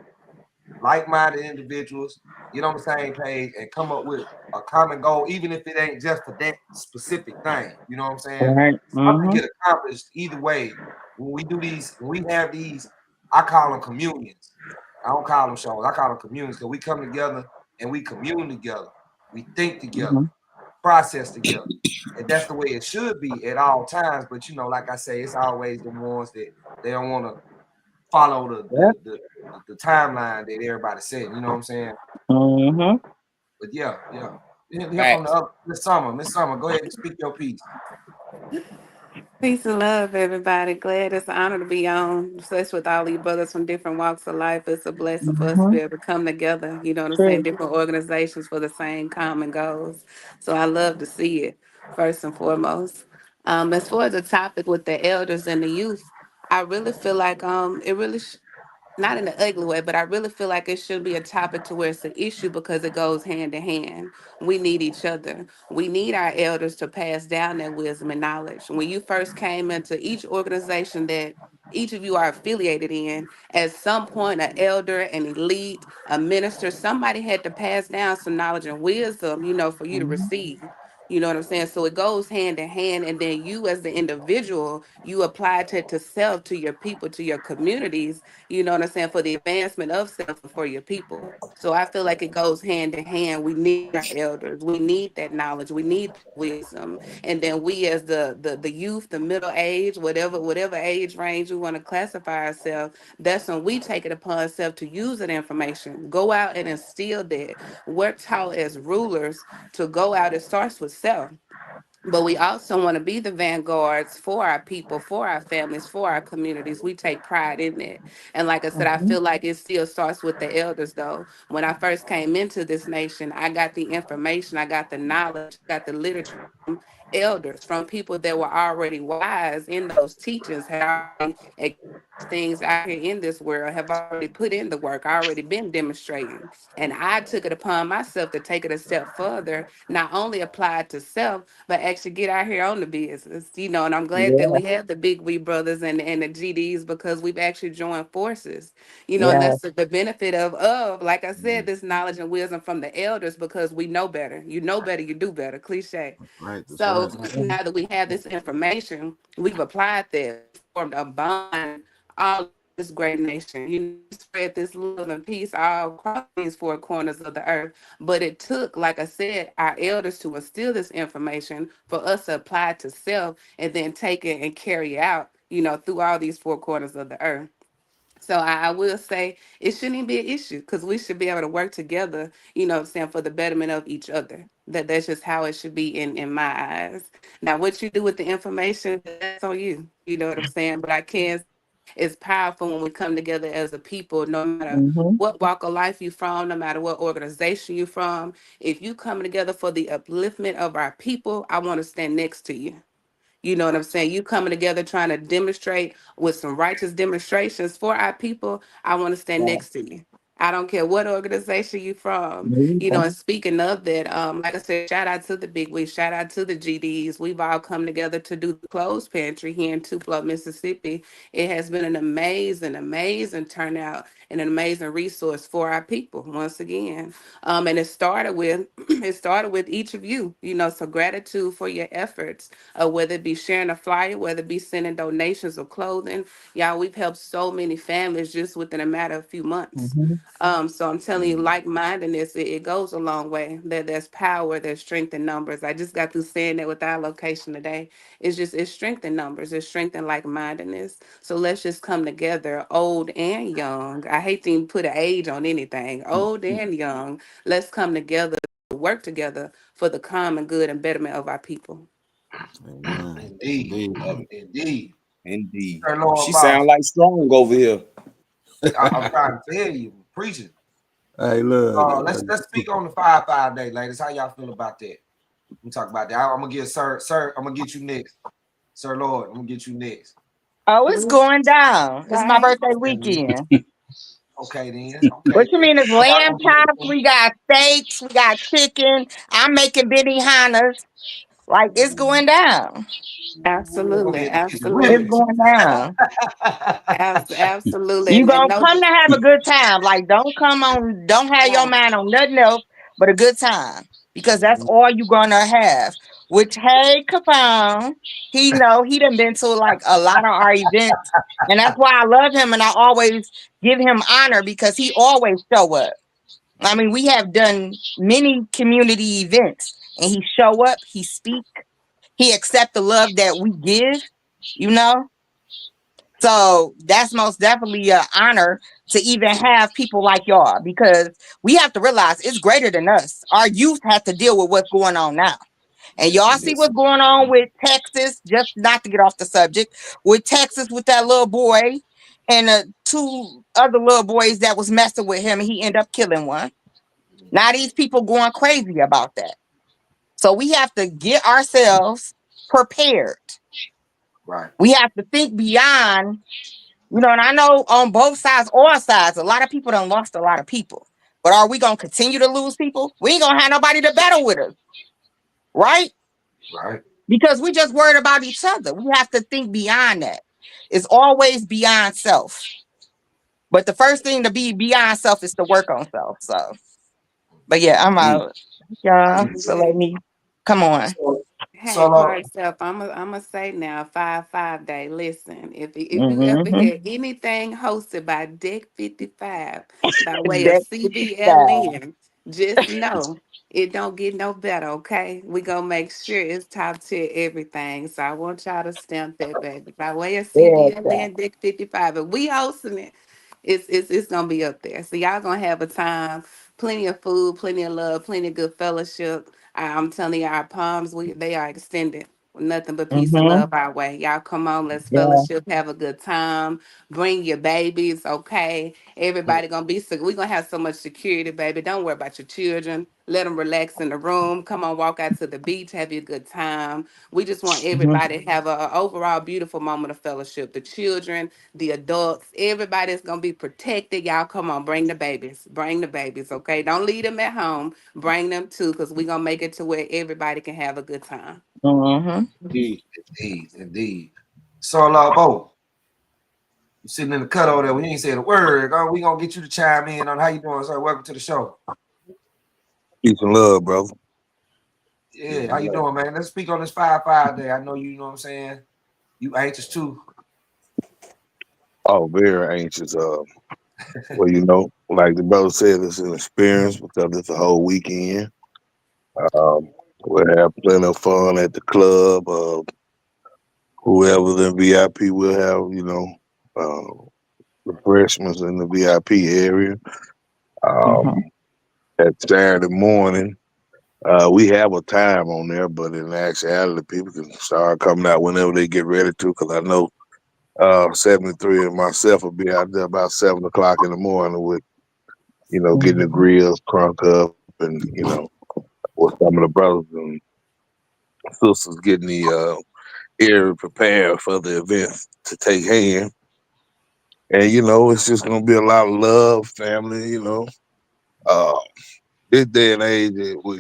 like-minded individuals, get on the same page and come up with a common goal, even if it ain't just for that specific thing. You know what I'm saying? Right. Something get accomplished either way. When we do these, when we have these, I call them communions. I don't call them shows. I call them communions because we come together and we commune together. We think together, process together. And that's the way it should be at all times. But, you know, like I say, it's always the ones that they don't want to follow the timeline that everybody said. You know what I'm saying? But yeah. From the other, Miss Summer, go ahead and speak your piece. Peace and love, everybody. Glad it's an honor to be on, especially with all these brothers from different walks of life. It's a blessing for us to be able to come together, you know what I'm saying, different organizations for the same common goals. So I love to see it, first and foremost. As far as the topic with the elders and the youth, I really feel like it really not in an ugly way, but I really feel like it should be a topic to where it's an issue because it goes hand in hand. We need each other. We need our elders to pass down that wisdom and knowledge. When you first came into each organization that each of you are affiliated in, at some point, an elder, an elite, a minister, somebody had to pass down some knowledge and wisdom, you know, for you to receive. You know what I'm saying? So it goes hand in hand. And then you as the individual, you apply it to self, to your people, to your communities, you know what I'm saying, for the advancement of self and for your people. So I feel like it goes hand in hand. We need our elders. We need that knowledge. We need wisdom. And then we as the youth, the middle age, whatever age range we want to classify ourselves, that's when we take it upon ourselves to use that information. Go out and instill that. We're taught as rulers to go out. It starts with self. But we also want to be the vanguards for our people, for our families, for our communities. We take pride in that. And like I said, I feel like it still starts with the elders, though. When I first came into this nation, I got the information, I got the knowledge, got the literature from elders, from people that were already wise in those teachings, had already things out here in this world, have already put in the work, already been demonstrating. And I took it upon myself to take it a step further, not only apply it to self, but actually get out here on the business, you know. And I'm glad that we have the Big We brothers and the GDs because we've actually joined forces, you know, and that's the benefit of, like I said, this knowledge and wisdom from the elders because we know better. You know better, you do better, cliche. So now that we have this information, we've applied that, formed a bond, all this great nation. You spread this love and peace all across these four corners of the earth. But it took, like I said, our elders to instill this information for us to apply it to self and then take it and carry it out, you know, through all these four corners of the earth. So I will say it shouldn't even be an issue because we should be able to work together, you know what I'm saying, for the betterment of each other. That's just how it should be in my eyes. Now, what you do with the information, that's on you. You know what I'm saying? But I can, it's powerful when we come together as a people, no matter what walk of life you're from, no matter what organization you're from. If you come together for the upliftment of our people, I want to stand next to you. You know what I'm saying? You coming together trying to demonstrate with some righteous demonstrations for our people. I want to stand next to you. I don't care what organization you from, and speaking of that, like I said, shout out to the big wigs, shout out to the GDs. We've all come together to do the clothes pantry here in Tupelo, Mississippi. It has been an amazing turnout and an amazing resource for our people once again. And it started with each of you, so gratitude for your efforts, whether it be sharing a flyer, whether it be sending donations of clothing. Y'all, we've helped so many families just within a matter of a few months. So I'm telling you, like-mindedness, it goes a long way. There's power, there's strength in numbers. I just got through saying that with our location today. It's strength in numbers, it's strength in like-mindedness. So let's just come together, old and young. I hate to even put an age on anything, old and young. Let's come together, work together for the common good and betterment of our people. Indeed. She sound like strong over here. I'm trying to tell you, preaching. Hey, look. Let's speak on the 5-5 day, ladies. How y'all feel about that? We talk about that. I'm gonna get Sir. I'm gonna get you next. Sir Lord, I'm gonna get you next. Oh, it's going down. It's my birthday weekend. Okay, then. Okay. What you mean? It's lamb chops. We got steaks. We got chicken. I'm making Benihana's. Like, it's going down. Absolutely. It's going down. Absolutely. You gonna no, come to have a good time. Like, don't have your mind on nothing else but a good time. Because that's all you gonna have. Which, hey, Capone, he done been to like a lot of our events. And that's why I love him and I always give him honor because he always show up. I mean, we have done many community events and he show up, he speak, he accept the love that we give, So that's most definitely an honor to even have people like y'all because we have to realize it's greater than us. Our youth have to deal with what's going on now. And y'all see what's going on with Texas, just not to get off the subject, with Texas with that little boy and 2 other little boys that was messing with him and he ended up killing one. Now these people going crazy about that. So we have to get ourselves prepared. Right. We have to think beyond, and I know on both sides, all sides, a lot of people done lost a lot of people. But are we going to continue to lose people? We ain't going to have nobody to battle with us. Right? Right. Because we just worried about each other. We have to think beyond that. It's always beyond self. But the first thing to be beyond self is to work on self. So, but yeah, I'm out. Y'all, so let me come on. Hey, part self, I'm gonna say now, 5-5 day. Listen, if you ever hear anything hosted by Deck 55 by way of CBLN, just know it don't get no better. Okay, we gonna make sure it's top tier everything. So I want y'all to stamp that, baby, by way of CBLN Deck 55. If we hosting it, it's gonna be up there. So y'all gonna have a time. Plenty of food, plenty of love, plenty of good fellowship. I'm telling you, our palms, they are extended with nothing but peace and love our way. Y'all come on, let's fellowship, have a good time. Bring your babies, okay? Everybody gonna be sick. We're gonna have so much security, baby. Don't worry about your children. Let them relax in the room. Come on, walk out to the beach, have you a good time. We just want everybody to have a overall beautiful moment of fellowship. The children, the adults, everybody's gonna be protected. Y'all come on, bring the babies. Bring the babies, okay? Don't leave them at home. Bring them too, because we're gonna make it to where everybody can have a good time. Indeed. So Bo, you sitting in the cut over there. We ain't said a word. We gonna get you to chime in on how you doing, sir. Welcome to the show. Peace and love, bro. Yeah, how you doing, man? Let's speak on this 5-5 day. I know you know what I'm saying. You anxious too. Oh, very anxious. Well, like the brother said, it's an experience because it's a whole weekend. We'll have plenty of fun at the club. Whoever's in VIP will have, refreshments in the VIP area. That Saturday morning, we have a time on there, but in actuality, people can start coming out whenever they get ready to, because I know 73 and myself will be out there about 7 o'clock in the morning with, getting the grills crunk up and, with some of the brothers and sisters getting the area prepared for the event to take hand. And you know, it's just gonna be a lot of love, family. You know, this day and age,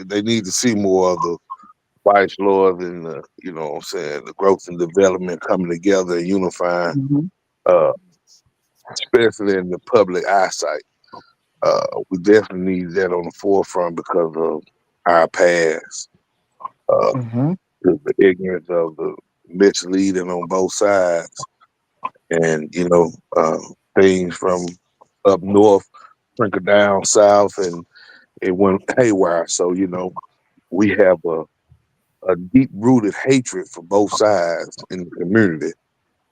they need to see more of the Vice Lord and you know what I'm saying, the growth and development coming together and unifying, uh, especially in the public eyesight. We definitely need that on the forefront because of our past, the ignorance of the misleading on both sides, and you know, things from up north trickle down south, and it went haywire. So you know, we have a deep rooted hatred for both sides in the community,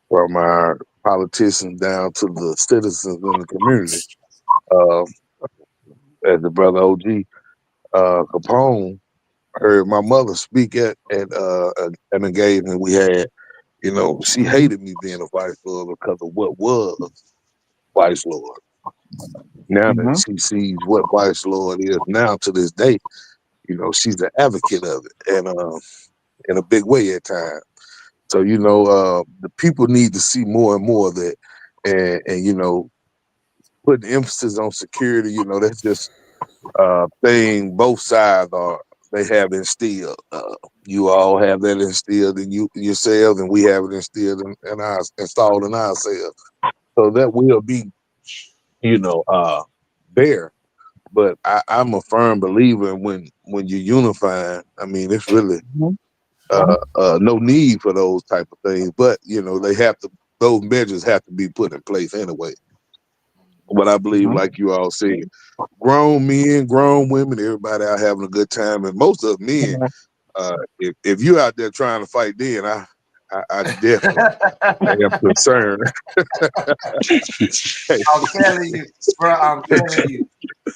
from our politicians down to the citizens in the community. Uh, as the brother OG Capone heard my mother speak at an engagement we had, you know, she hated me being a vice lord because of what was vice lord. Now that she sees what vice lord is now to this day, you know, she's an advocate of it, and in a big way at times. So you know, the people need to see more and more of that, and you know, putting emphasis on security. You know, that's just thing both sides they have instilled. You all have that instilled in yourselves, and we have it instilled installed in ourselves. So that will be, you know, there. But I'm a firm believer when you're unifying. I mean, it's really no need for those type of things. But you know, those measures have to be put in place anyway. But I believe, like you all said, grown men, grown women, everybody out having a good time, and most of men. If you out there trying to fight, then I definitely am concerned. I'm telling you, bro. I'm telling you,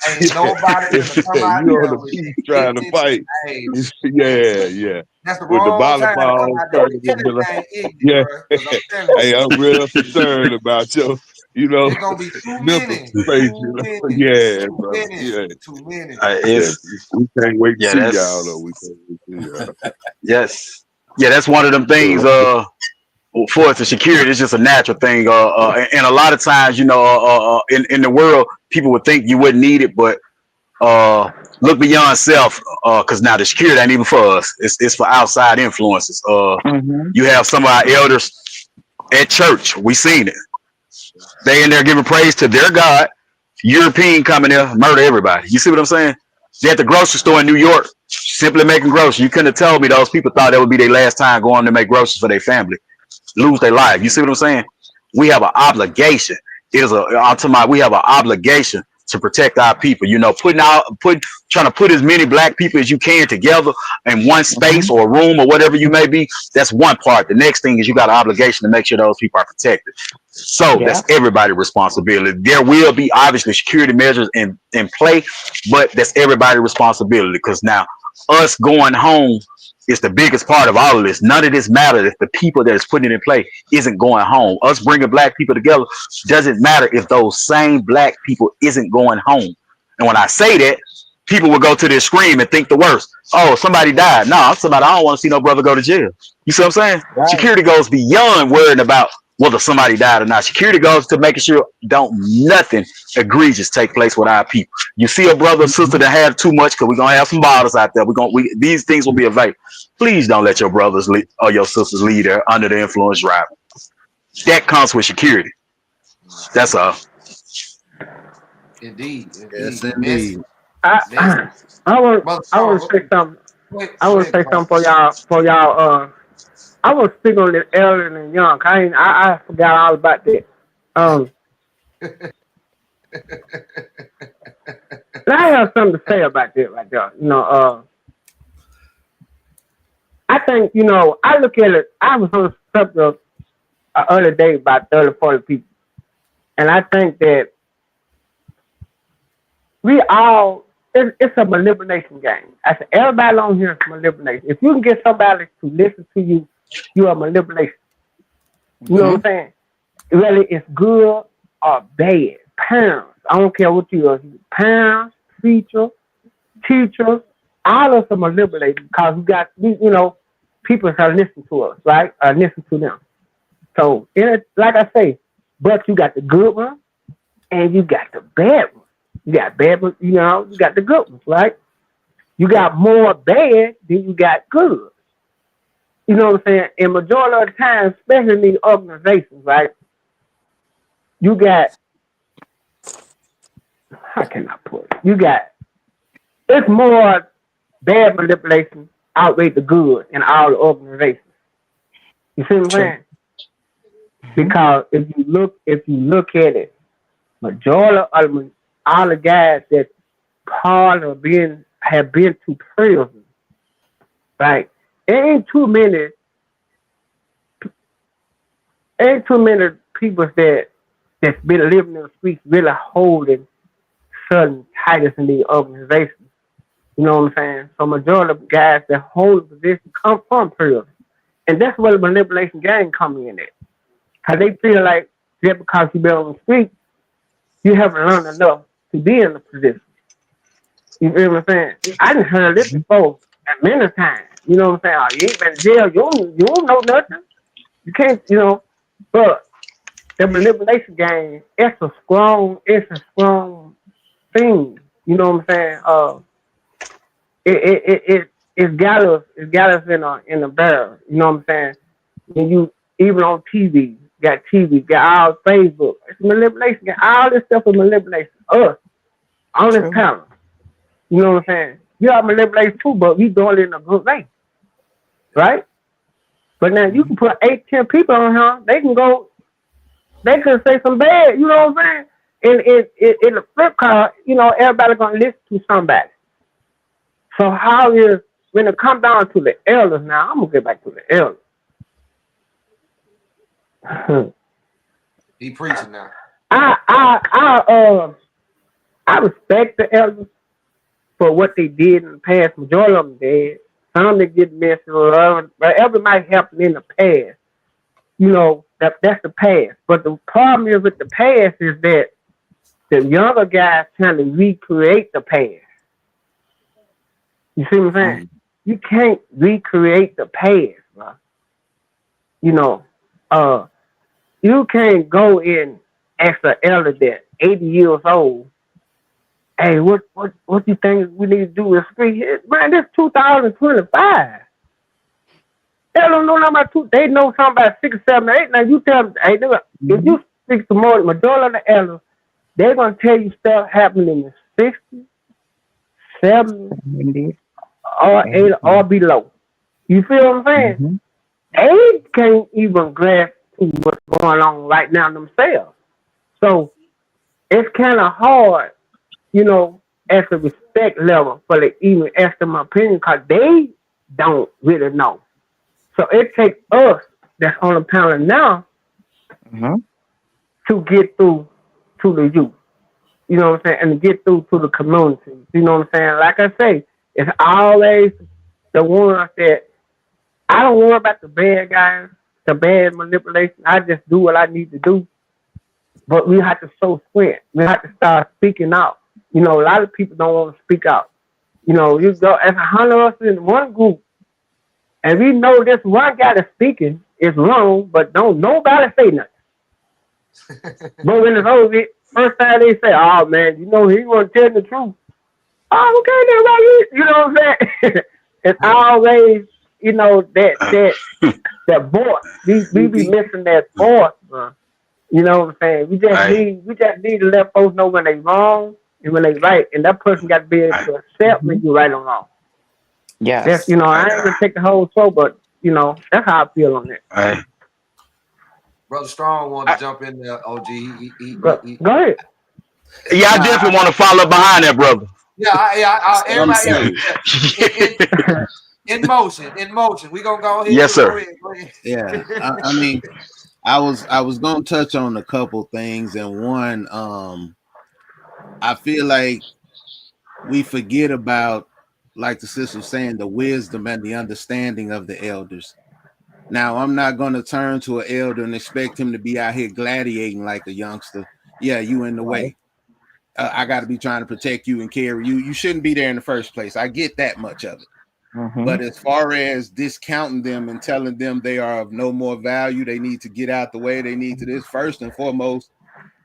ain't nobody gonna come out You there on the with beach trying to fight. Hey, Yeah. that's the With the wrong time to come volleyball out there with tournament, anything ignorant, yeah. bro. Because I'm telling Hey, you, I'm real concerned about your, you know, it's gonna be too mental many, space. You know, yeah, bro. Yeah, too many. yeah. We can't wait to Yeah, see y'all though. that's We can't wait to see y'all. yes, yeah, that's one of them things. For us, the security is just a natural thing. And a lot of times, you know, in the world, people would think you wouldn't need it, but look beyond self, because now the security ain't even for us. It's for outside influences. You have some of our elders at church. We seen it. They in there giving praise to their God. European coming there, murder everybody. You see what I'm saying? They at the grocery store in New York, simply making groceries. You couldn't have told me those people thought that would be their last time going to make groceries for their family, lose their life. You see what I'm saying? We have an obligation. We have an obligation to protect our people. You know, trying to put as many black people as you can together in one space or room or whatever you may be. That's one part. The next thing is you got an obligation to make sure those people are protected. So that's everybody's responsibility. There will be obviously security measures in play, but that's everybody's responsibility, because now us going home is the biggest part of all of this. None of this matters if the people that is putting it in play isn't going home. Us bringing black people together doesn't matter if those same black people isn't going home. And when I say that, people will go to their scream and think the worst. Oh, somebody died. No, I don't want to see no brother go to jail. You see what I'm saying? Right. Security goes beyond worrying about whether somebody died or not. Security goes to making sure nothing egregious take place with our people. You see a brother or sister that have too much, because we're gonna have some bottles out there. These things will be available. Please don't let your brothers or your sisters lead there under the influence driving. That comes with security. That's all. Indeed. Yes, indeed. I want to say something. I want to say something for y'all. I was speaking on this earlier than young. I forgot all about that. And I have something to say about that right there. You know, I think, you know, I look at it. I was on the subject the other day about 30, 40 people, and I think that we all, it's a manipulation game. I said, everybody on here is manipulation. If you can get somebody to listen to you, you are manipulation. You know what I'm saying? Whether it's good or bad. Parents, I don't care what you are. Parents, teachers, all of us are manipulated because we got, you know, people are listening to us, right? Listen to them. So, like I say, But you got the good ones and you got the bad ones. You got bad ones, you got the good ones, right? You got more bad than you got good. You know what I'm saying? And majority of the time, especially in these organizations, right? You got, how can I put it? It's more bad manipulation outweigh the good in all the organizations. You see what I'm saying? Because if you look at it, majority of all the guys that part of have been to prison, right? Ain't too many people that's been living in the streets really holding certain titles in the organization. You know what I'm saying? So majority of guys that hold the position come from prison. And that's where the manipulation game come in at. Because they feel like just because you been on the street, you haven't learned enough to be in the position. You feel what I'm saying? I done heard this before many times. You know what I'm saying? Oh, you ain't been in jail. You don't know nothing. You can't, but the manipulation game, it's a strong thing. You know what I'm saying? It's got us in a barrel. You know what I'm saying? When you even on TV, got all Facebook, it's manipulation. Got all this stuff is manipulation. Us on this panel. You know what I'm saying? You are manipulation too, but we doing it in a good way, right? But now you can put 8-10 people on here. They can say some bad. You know what I'm saying? In the flip card, everybody gonna listen to somebody. So how is when it comes down to the elders? Now I'm gonna get back to the elders. He preaching now. I respect the elders for what they did in the past. Majority of them did. Some they get messed around, whatever might happen in the past. That's the past. But the problem is with the past is that the younger guys trying to recreate the past. You see what I'm saying? You can't recreate the past, bro. You can't go in as an elder that 80 years old. Hey, what you think we need to do is free? Man, this 2025. They don't know nothing about they know something about 6, 7, 8. Now you tell them, hey, if you speak to more majority of the elders, they're gonna tell you stuff happening in the 60s, 70s, or 80 or below. You feel what I'm saying? They can't even grasp what's going on right now themselves. So it's kind of hard, as a respect level for the even ask them opinion because they don't really know. So it takes us that's on the panel now to get through to the youth. You know what I'm saying? And to get through to the community. You know what I'm saying? Like I say, it's always the ones that I don't worry about the bad guys, the bad manipulation. I just do what I need to do. But we have to show strength. We have to start speaking out. A lot of people don't want to speak out. You go as 100 of us in one group, and we know this one guy that's speaking is wrong, but don't nobody say nothing. But when it's over, first time they say, "Oh man, he want to tell the truth." Oh, okay, then why you know what I'm saying? It's always that voice. We be missing that voice, bro. You know what I'm saying? We just need to let folks know when they wrong and when they right, and that person got to be able to accept when you right or wrong. Yes. That's, I ain't gonna take the whole show, but that's how I feel on that. Brother Strong wanted to jump in there. OG, go ahead. Yeah, I definitely want to follow behind that, brother. Everybody in motion. We gonna go ahead. Yes, sir. Go ahead. Yeah, I mean, I was gonna touch on a couple things, and one, I feel like we forget about, like the sister was saying, the wisdom and the understanding of the elders. Now, I'm not gonna turn to an elder and expect him to be out here gladiating like a youngster. Yeah, you in the way. I got to be trying to protect you and carry you. You shouldn't be there in the first place. I get that much of it. But as far as discounting them and telling them they are of no more value, they need to get out the way, they need to this, first and foremost,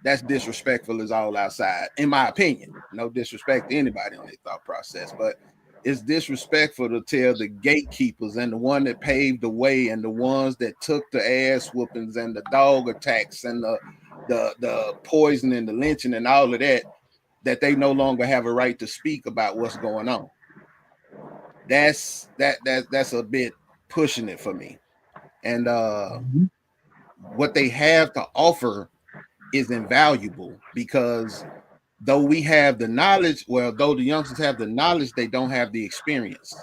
that's disrespectful as all outside, in my opinion. No disrespect to anybody on their thought process, but it's disrespectful to tell the gatekeepers and the one that paved the way and the ones that took the ass whoopings and the dog attacks and the poison and the lynching and all of that, that they no longer have a right to speak about what's going on. That's a bit pushing it for me. And what they have to offer is invaluable, because though we have the knowledge, though the youngsters have the knowledge, they don't have the experience.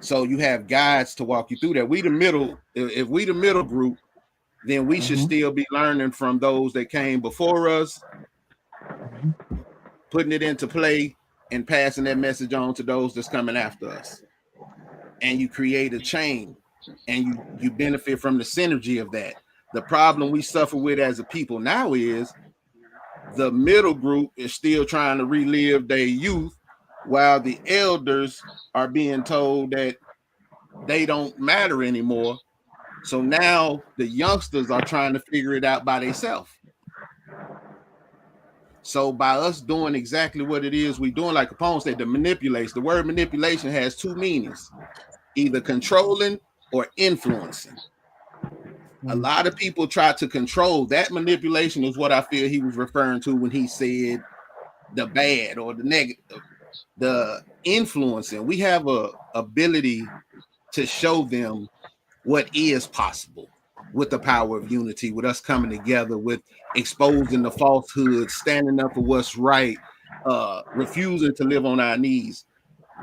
So you have guides to walk you through that. If we the middle group, then we should still be learning from those that came before us, putting it into play and passing that message on to those that's coming after us. And you create a chain and you benefit from the synergy of that. The problem we suffer with as a people now is the middle group is still trying to relive their youth, while the elders are being told that they don't matter anymore. So now the youngsters are trying to figure it out by themselves. So by us doing exactly what it is we're doing, like Capone said, the word manipulation has two meanings, either controlling or influencing. A lot of people try to control. That manipulation is what I feel he was referring to when he said the bad or the negative, the influencing. We have a ability to show them what is possible with the power of unity, with us coming together, with exposing the falsehood, standing up for what's right, refusing to live on our knees.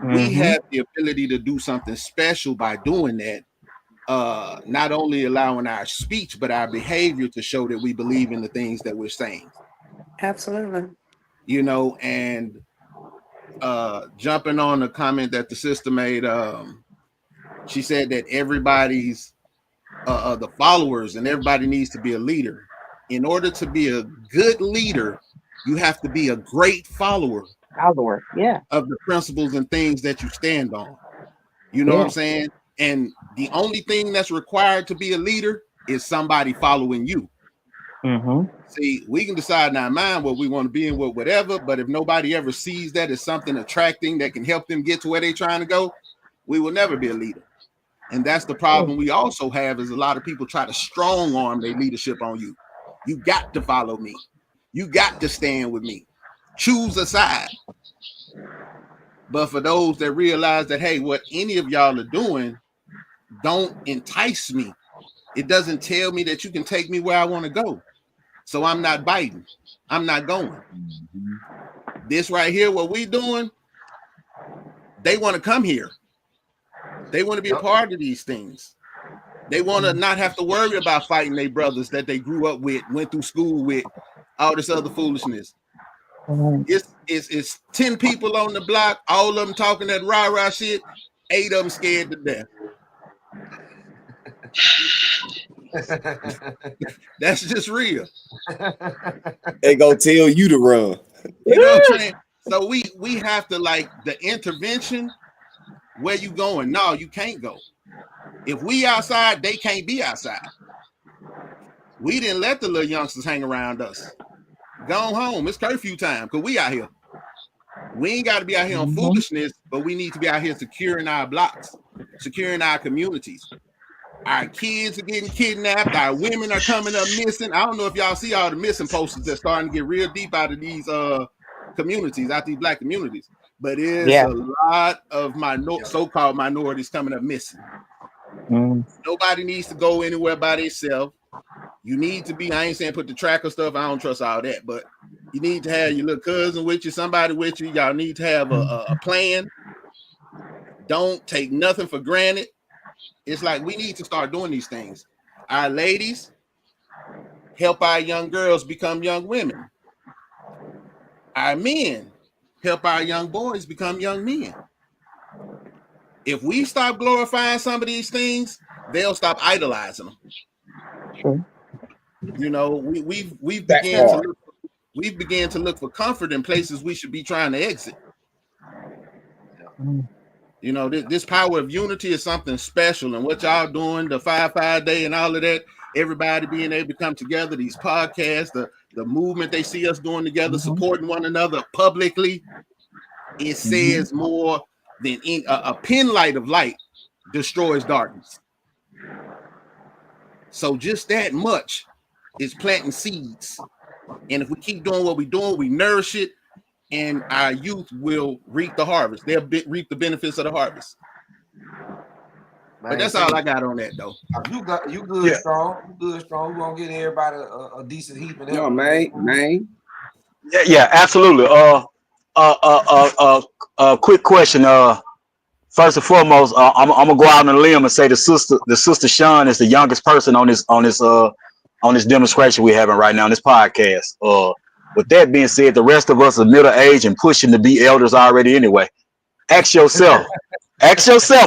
We have the ability to do something special by doing that. Not only allowing our speech, but our behavior to show that we believe in the things that we're saying. Absolutely. And jumping on the comment that the sister made, she said that everybody's the followers and everybody needs to be a leader. In order to be a good leader, you have to be a great follower of the principles and things that you stand on. You know what I'm saying? And the only thing that's required to be a leader is somebody following you. See, we can decide in our mind what we want to be and whatever, but if nobody ever sees that as something attracting that can help them get to where they're trying to go, we will never be a leader. And that's the problem we also have, is a lot of people try to strong arm their leadership on you. You got to follow me. You got to stand with me. Choose a side. But for those that realize that, hey, what any of y'all are doing don't entice me. It doesn't tell me that you can take me where I want to go. So I'm not biting. I'm not going. This right here, what we doing, they want to come here. They want to be a part of these things. They want to not have to worry about fighting their brothers that they grew up with, went through school with, all this other foolishness. It's 10 people on the block, all of them talking that rah-rah shit, 8 of them scared to death. That's just real. They go tell you to run. You know what I'm saying? So we have to, like, the intervention. Where you going? No, you can't go. If we outside, they can't be outside. We didn't let the little youngsters hang around us. Go home. It's curfew time because we out here. We ain't got to be out here on foolishness, but we need to be out here securing our blocks, securing our communities. Our kids are getting kidnapped. Our women are coming up missing. I don't know if y'all see all the missing posters that's starting to get real deep out of these communities, out these black communities. But there's a lot of so-called minorities coming up missing. Nobody needs to go anywhere by themselves. You need to be, I ain't saying put the tracker stuff, I don't trust all that, but you need to have your little cousin with you, somebody with you. Y'all need to have a plan. Don't take nothing for granted. It's like we need to start doing these things. Our ladies, help our young girls become young women. Our men, help our young boys become young men. If we stop glorifying some of these things, they'll stop idolizing them. Sure. You know, we've began to look for comfort in places we should be trying to exit. You know, this power of unity is something special, and what y'all doing, the 5-5 day and all of that, everybody being able to come together, these podcasts, the movement they see us doing together, supporting one another publicly, it says more than a pin light of light destroys darkness. So just that much is planting seeds, and if we keep doing what we're doing, we nourish it, and our youth will reap the harvest. They'll reap the benefits of the harvest. Man, but that's all I got on that, though. You good, strong. You good, strong. We gonna get everybody a decent heap of that. No, man. Yeah, absolutely. Quick question. First and foremost, I'm gonna go out on a limb and say the sister Sean is the youngest person on this demonstration we're having right now on this podcast. With that being said, the rest of us are middle age and pushing to be elders already anyway. Ask yourself,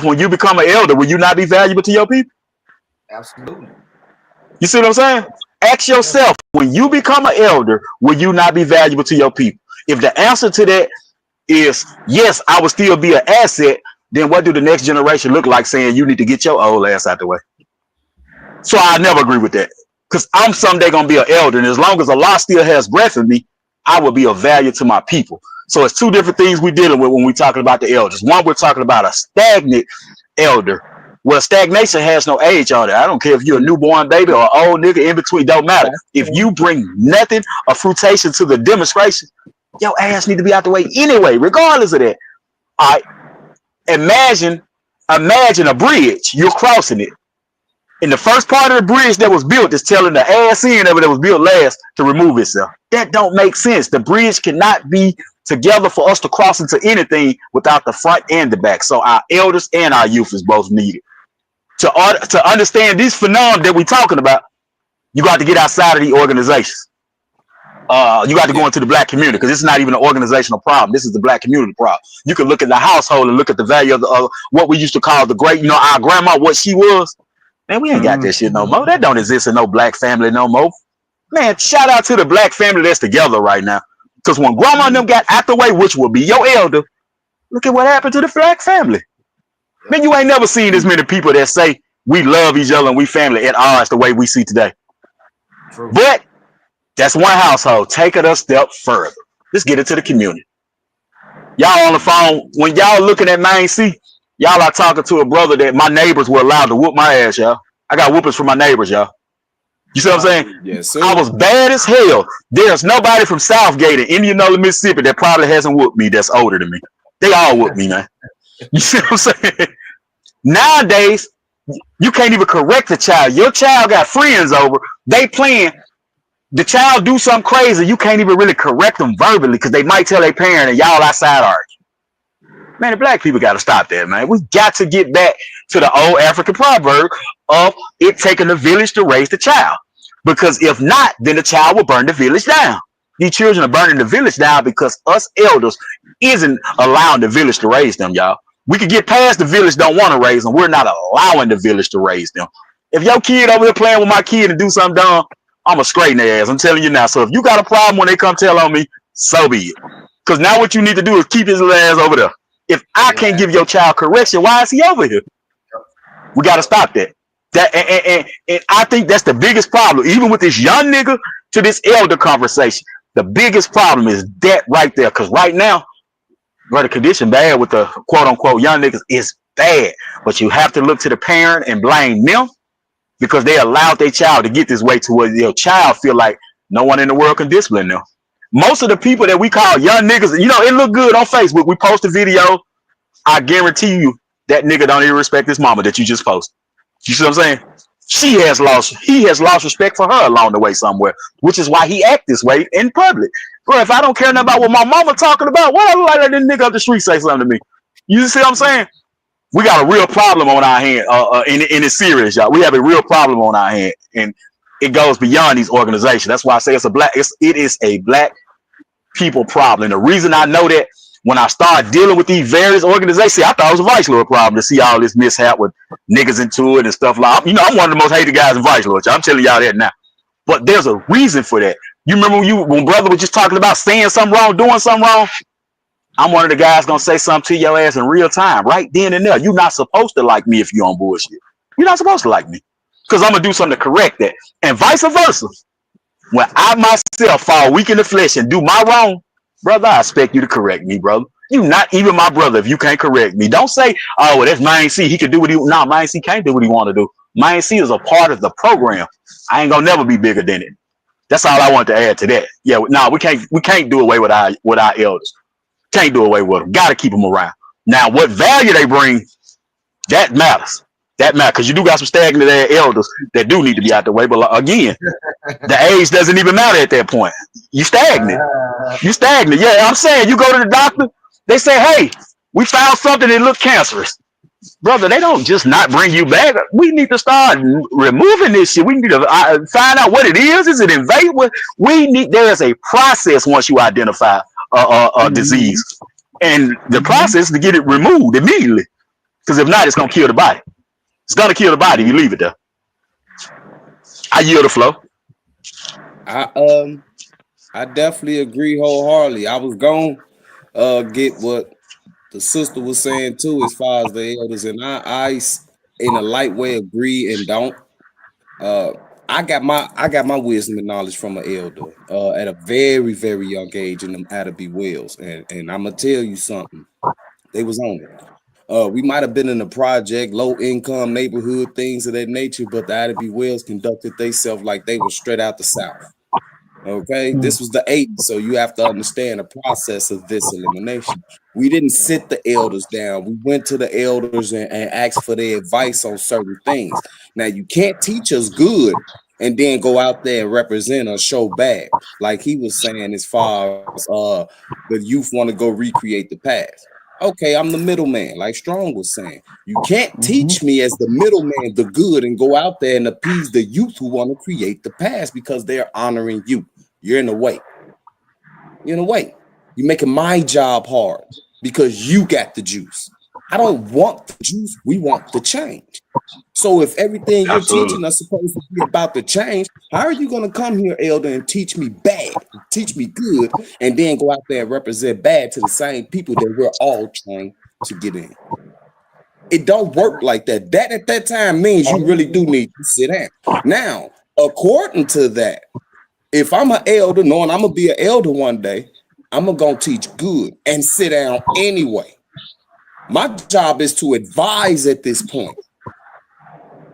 when you become an elder, will you not be valuable to your people? Absolutely. You see what I'm saying? Ask yourself, when you become an elder, will you not be valuable to your people? If the answer to that is yes, I will still be an asset, then what do the next generation look like saying you need to get your old ass out the way? So I never agree with that. Because I'm someday going to be an elder, and as long as Allah still has breath in me, I will be of value to my people. So it's two different things we're dealing with when we're talking about the elders. One, we're talking about a stagnant elder. Well, stagnation has no age on it. I don't care if you're a newborn baby or an old nigga, in between, don't matter. If you bring nothing of fruitation to the demonstration, your ass need to be out the way anyway, regardless of that. All right. Imagine a bridge. You're crossing it. And the first part of the bridge that was built is telling the ass end of it that was built last to remove itself. That don't make sense. The bridge cannot be together for us to cross into anything without the front and the back. So our elders and our youth is both needed. To understand these phenomena that we're talking about, you got to get outside of the organizations. You got to go into the black community, because it's not even an organizational problem. This is the black community problem. You can look at the household and look at the value of what we used to call the great, our grandma, what she was. Man, we ain't got that shit no more. That don't exist in no black family no more. Man, shout out to the black family that's together right now. Because when grandma and them got out the way, which will be your elder, look at what happened to the black family. Man, you ain't never seen as many people that say we love each other and we family at odds the way we see today. True. But that's one household. Take it a step further. Let's get into the community. Y'all on the phone, when y'all looking at Main C, y'all are talking to a brother that my neighbors were allowed to whoop my ass, y'all. I got whoopings from my neighbors, y'all. You see what I'm saying? Yes, sir. I was bad as hell. There's nobody from Southgate in Indianola, Mississippi that probably hasn't whooped me that's older than me. They all whooped me, man. You see what I'm saying? Nowadays, you can't even correct the child. Your child got friends over. They playing. The child do something crazy. You can't even really correct them verbally because they might tell their parent and y'all outside arguing. Man, the black people got to stop that, man. We got to get back to the old African proverb of it taking a village to raise the child. Because if not, then the child will burn the village down. These children are burning the village down because us elders isn't allowing the village to raise them, y'all. We could get past the village don't want to raise them. We're not allowing the village to raise them. If your kid over here playing with my kid and do something dumb, I'm going to straighten their ass. I'm telling you now. So if you got a problem when they come tell on me, so be it. Because now what you need to do is keep his ass over there. If I can't give your child correction, why is he over here? We got to stop that. And I think that's the biggest problem. Even with this young nigga to this elder conversation, the biggest problem is that right there. Because right now, where the condition bad with the quote unquote young niggas is bad. But you have to look to the parent and blame them because they allowed their child to get this way to where your child feel like no one in the world can discipline them. Most of the people that we call young niggas, you know, it look good on Facebook. We post a video. I guarantee you that nigga don't even respect his mama that you just posted. You see what I'm saying? He has lost respect for her along the way somewhere, which is why he act this way in public. Bro, if I don't care nothing about what my mama talking about, why do I let this nigga up the street say something to me? You see what I'm saying? We got a real problem on our hand, and it's serious, y'all. We have a real problem on our hand, and it goes beyond these organizations. That's why I say it is a black people problem. And the reason I know that, when I started dealing with these various organizations, I thought it was a Vice Lord problem to see all this mishap with niggas into it and stuff like that. You know, I'm one of the most hated guys in Vice Lord. I'm telling y'all that now. But there's a reason for that. You remember when brother was just talking about saying something wrong, doing something wrong? I'm one of the guys gonna say something to your ass in real time, right then and there. You're not supposed to like me if you're on bullshit. You're not supposed to like me because I'm gonna do something to correct that, and vice versa. When I myself fall weak in the flesh and do my wrong, brother, I expect you to correct me, brother. You not even my brother if you can't correct me. Don't say, oh, well, that's Main C. He can do what he no, Main C can't do what he want to do. Main C is a part of the program. I ain't gonna never be bigger than it. That's all I want to add to that. Yeah, no, we can't do away with our elders. Can't do away with them. Gotta keep them around. Now, what value they bring, that matters. That matters because you do got some stagnant elders that do need to be out the way. But again, the age doesn't even matter at that point. You stagnant. You stagnant. Yeah, I'm saying you go to the doctor, they say, hey, we found something that looked cancerous. Brother, they don't just not bring you back. We need to start removing this shit. We need to find out what it is. Is it invasive? There is a process once you identify a disease. And the process to get it removed immediately. Because if not, it's going to kill the body. It's going to kill the body if you leave it there. I yield the floor. I definitely agree wholeheartedly. I was going to get what the sister was saying too, as far as the elders, and I in a light way agree and don't. I got my wisdom and knowledge from an elder at a very, very young age in them Attaby Wells, and I'm gonna tell you something. They was on it. We might have been in a project, low income neighborhood, things of that nature, but the Attaby Wells conducted themselves like they were straight out the South. Okay, this was the 80s, so you have to understand the process of this elimination. We didn't sit the elders down. We went to the elders and asked for their advice on certain things. Now, you can't teach us good and then go out there and represent or show bad, like he was saying, as far as the youth want to go recreate the past. Okay, I'm the middleman, like Strong was saying. You can't teach me as the middleman the good and go out there and appease the youth who want to create the past because they're honoring you. You're in the way. You're in the way. You're making my job hard because you got the juice. I don't want the juice. We want the change. So if everything you're teaching us supposed to be about the change, how are you going to come here, elder, and teach me bad, teach me good, and then go out there and represent bad to the same people that we're all trying to get in? It don't work like that. That at that time means you really do need to sit down. Now, according to that, if I'm an elder, knowing I'm going to be an elder one day, I'm going to teach good and sit down anyway. My job is to advise at this point.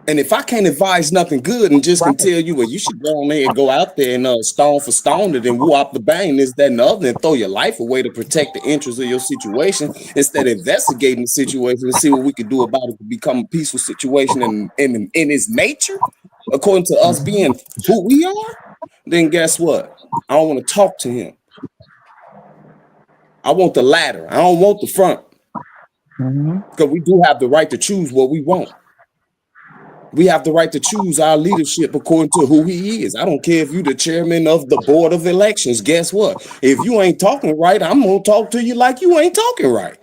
And if I can't advise nothing good and just can tell you, well, you should go on there and go out there and stone for stone it and woo up the bang, this, that, and the other, and throw your life away to protect the interests of your situation instead of investigating the situation and see what we can do about it to become a peaceful situation in its nature, according to us being who we are, then guess what? I don't want to talk to him. I want the latter. I don't want the front. Because we do have the right to choose what we want. We have the right to choose our leadership according to who he is. I don't care if you're the chairman of the board of elections. Guess what? If you ain't talking right, I'm going to talk to you like you ain't talking right.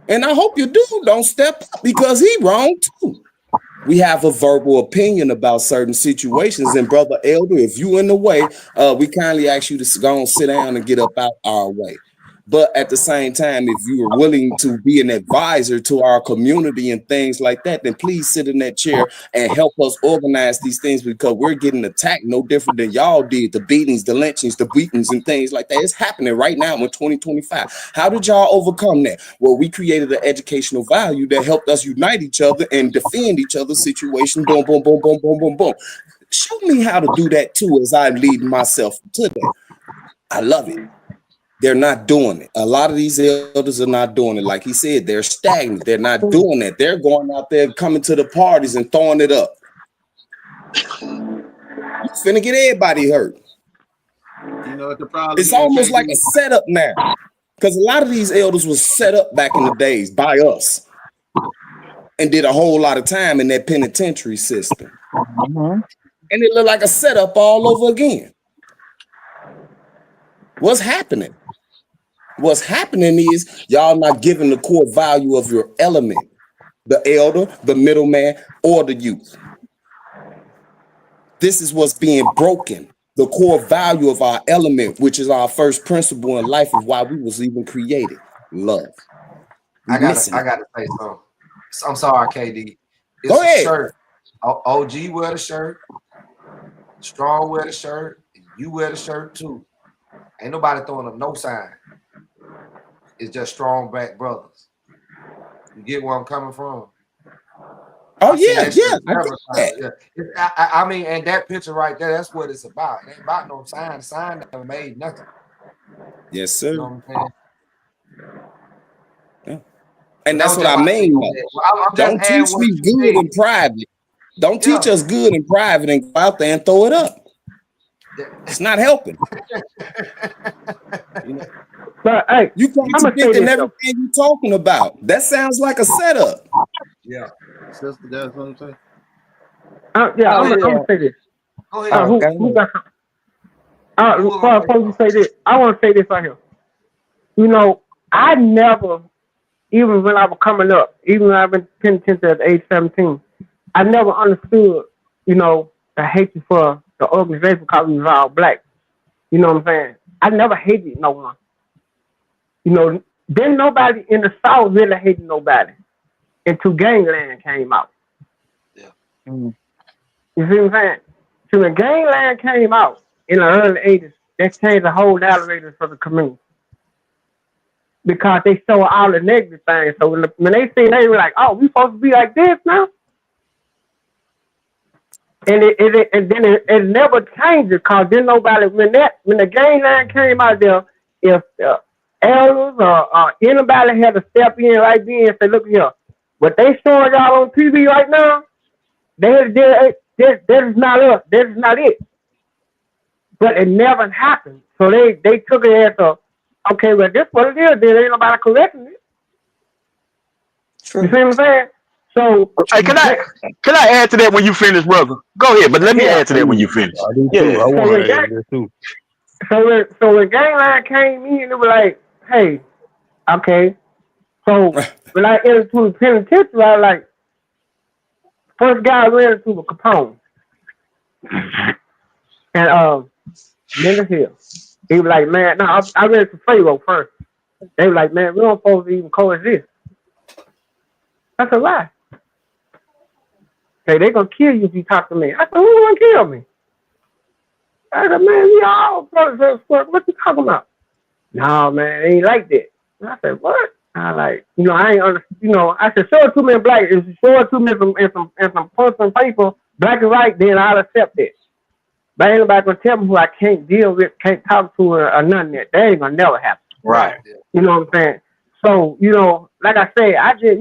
And I hope you don't step up because he wrong too. We have a verbal opinion about certain situations. And brother elder, if you in the way, we kindly ask you to go and sit down and get up out our way. But at the same time, if you are willing to be an advisor to our community and things like that, then please sit in that chair and help us organize these things because we're getting attacked no different than y'all did. The beatings, the lynchings, the beatings and things like that. It's happening right now in 2025. How did y'all overcome that? Well, we created an educational value that helped us unite each other and defend each other's situation. Boom, boom, boom, boom, boom, boom, boom. Show me how to do that too as I lead myself to that. I love it. They're not doing it. A lot of these elders are not doing it. Like he said, they're stagnant. They're not doing it. They're going out there, coming to the parties and throwing it up. You finna get everybody hurt. You know what the problem is? It's almost like a setup now. Because a lot of these elders was set up back in the days by us and did a whole lot of time in that penitentiary system. And it looked like a setup all over again. What's happening? What's happening is y'all not giving the core value of your element, the elder, the middleman, or the youth. This is what's being broken. the core value of our element, which is our first principle in life of why we was even created, love. I gotta say something. I'm sorry, KD. It's Go ahead. a shirt. OG wear the shirt. Strong wear the shirt. You wear the shirt too. Ain't nobody throwing up no sign. It's just strong black brothers. You get where I'm coming from? Oh yeah. I mean, and that picture right there, that's what it's about. It ain't about no sign. The sign never made nothing. Yes, sir. You know what I'm saying? Yeah. And that's what I mean. Don't teach me good in private. Don't teach us good in private and go out there and throw it up. It's not helping. You know? But hey, you contradicting everything you're talking about. That sounds like a setup. Yeah. Sister, that's what I'm saying. I'm gonna say this. Go ahead. Before you say this, I want to say this right here. You know, I never, even when I was coming up, even when I've been paying attention at age 17, I never understood, you know, the hatred for the organization because we was all black. You know what I'm saying? I never hated no one. You know, then nobody in the South really hated nobody until Gangland came out. Yeah. You see what I'm saying? So when Gangland came out in the early 80s, that changed the whole narrative for the community. Because they saw all the negative things. So when they seen, they were like, oh, we supposed to be like this now? And it never changed because then nobody, when the Gangland came out there, if elders or anybody had to step in right then and say, look here, what they showing y'all on TV right now, that is not us. That is not it. But it never happened. So they took it as okay, well, this what it is. There ain't nobody correcting it. True. You see what I'm saying? So hey, can I add to that when you finish, brother? Go ahead, but let me add to that when you finish. I do too. I want to add that too. So when Gangland came in, it was like, hey, okay. So when I entered to the penitentiary, I was like, first guy I ran into was Capone. And Mendes Hill. He was like, man, no, I ran into Pharaoh first. They were like, man, we don't supposed to even coexist. That's a lie. Say, they're going to kill you if you talk to me. I said, who's going to kill me? I said, man, we all brothers. What you talking about? No, man, it ain't like that. And I said, what? I like, I ain't understand. I said, show it to me in black. If you show it to me in some person paper, black and white, then I'll accept it. But ain't nobody gonna tell me who I can't deal with, can't talk to, or nothing that. That ain't gonna never happen. Right. You know what I'm saying? So, like I say, I just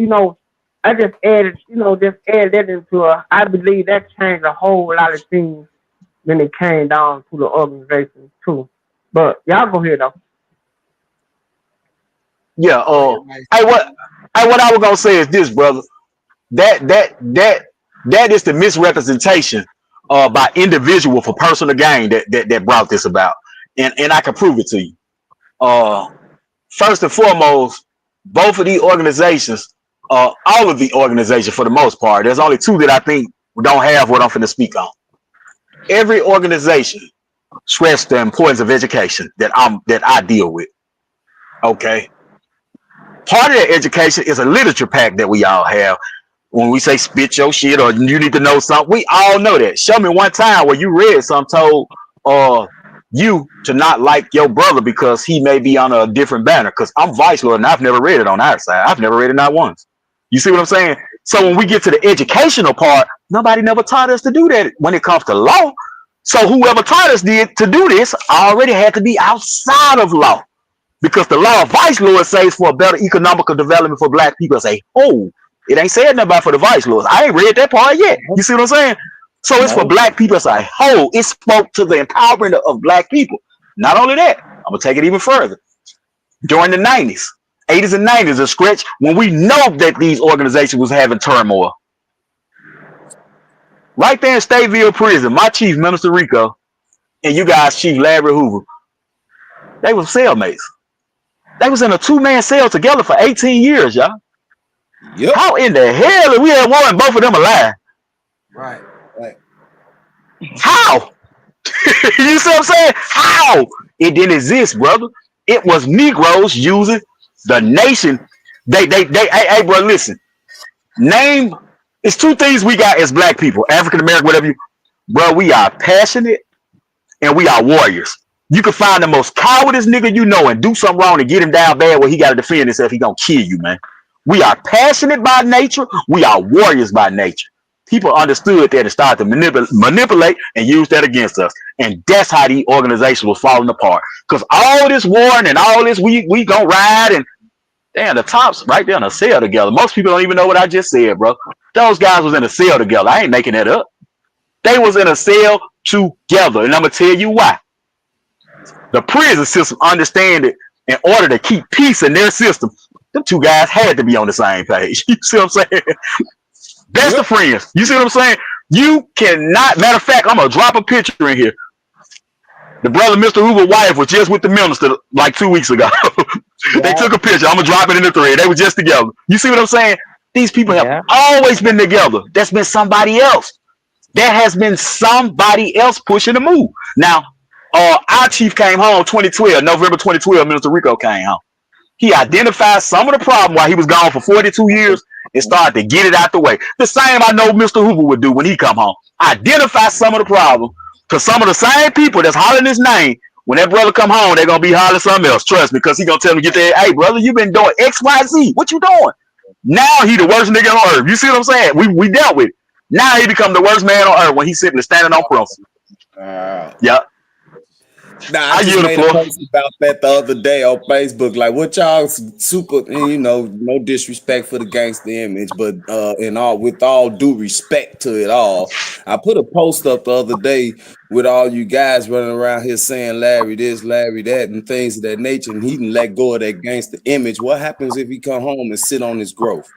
added that into I believe that changed a whole lot of things when it came down to the organization too. But y'all go ahead though. Yeah. Hey, what I was gonna say is this, brother. That is the misrepresentation by individual for personal gain that brought this about, and I can prove it to you. First and foremost, both of these organizations, all of the organizations for the most part, there's only two that I think don't have what I'm finna speak on. Every organization stressed the importance of education that I deal with. Okay. Part of that education is a literature pack that we all have. When we say spit your shit or you need to know something, we all know that. Show me one time where you read something told you to not like your brother because he may be on a different banner. Because I'm Vice Lord and I've never read it on our side. I've never read it not once. You see what I'm saying? So when we get to the educational part, nobody never taught us to do that when it comes to law. So whoever taught us to do this already had to be outside of law. Because the law of Vice Lord says for a better economical development for black people as a whole. It ain't said nothing about for the Vice Lords. I ain't read that part yet. You see what I'm saying? So it's for black people as a whole. It spoke to the empowerment of black people. Not only that, I'm going to take it even further. During the 90s, 80s and 90s, a stretch when we know that these organizations was having turmoil. Right there in Stateville Prison, my chief, Minister Rico, and you guys, Chief Larry Hoover, they were cellmates. They was in a 2-man cell together for 18 years, y'all. Yep. How in the hell did we have one both of them alive? Right. How? You see what I'm saying? How? It didn't exist, brother. It was Negroes using the nation. Hey, bro, listen. Name, it's two things we got as black people, African American, whatever you, bro, we are passionate and we are warriors. You can find the most cowardice nigga you know and do something wrong and get him down bad where he got to defend himself. He gonna kill you, man. We are passionate by nature. We are warriors by nature. People understood that and started to manipulate and use that against us. And that's how the organization was falling apart. Because all this warring and all this, we gonna ride and damn, the tops right there in a cell together. Most people don't even know what I just said, bro. Those guys was in a cell together. I ain't making that up. They was in a cell together. And I'm gonna tell you why. The prison system understand it in order to keep peace in their system. Them two guys had to be on the same page. You see what I'm saying? That's the friends. You see what I'm saying? You cannot. Matter of fact, I'm gonna drop a picture in here. The brother, Mr. Hoover's wife, was just with the minister like 2 weeks ago. They took a picture. I'm gonna drop it in the thread. They were just together. You see what I'm saying? These people have always been together. That's been somebody else. There has been somebody else pushing the move. Now, our chief came home 2012, November 2012. Minister Rico came home. He identified some of the problem while he was gone for 42 years and started to get it out the way. The same I know Mr. Hoover would do when he come home. Identify some of the problem, because some of the same people that's hollering his name, when that brother come home, they're going to be hollering something else. Trust me, because he going to tell him to get there. Hey, brother, you been doing X, Y, Z. What you doing? Now he the worst nigga on earth. You see what I'm saying? We dealt with it. Now he become the worst man on earth when he's simply standing on principle. Yeah. Nah, I just made a post about that the other day on Facebook. Like, what y'all super, you know, no disrespect for the gangster image, but with all due respect to it all, I put a post up the other day with all you guys running around here saying Larry this, Larry that, and things of that nature, and he didn't let go of that gangster image. What happens if he come home and sit on his growth?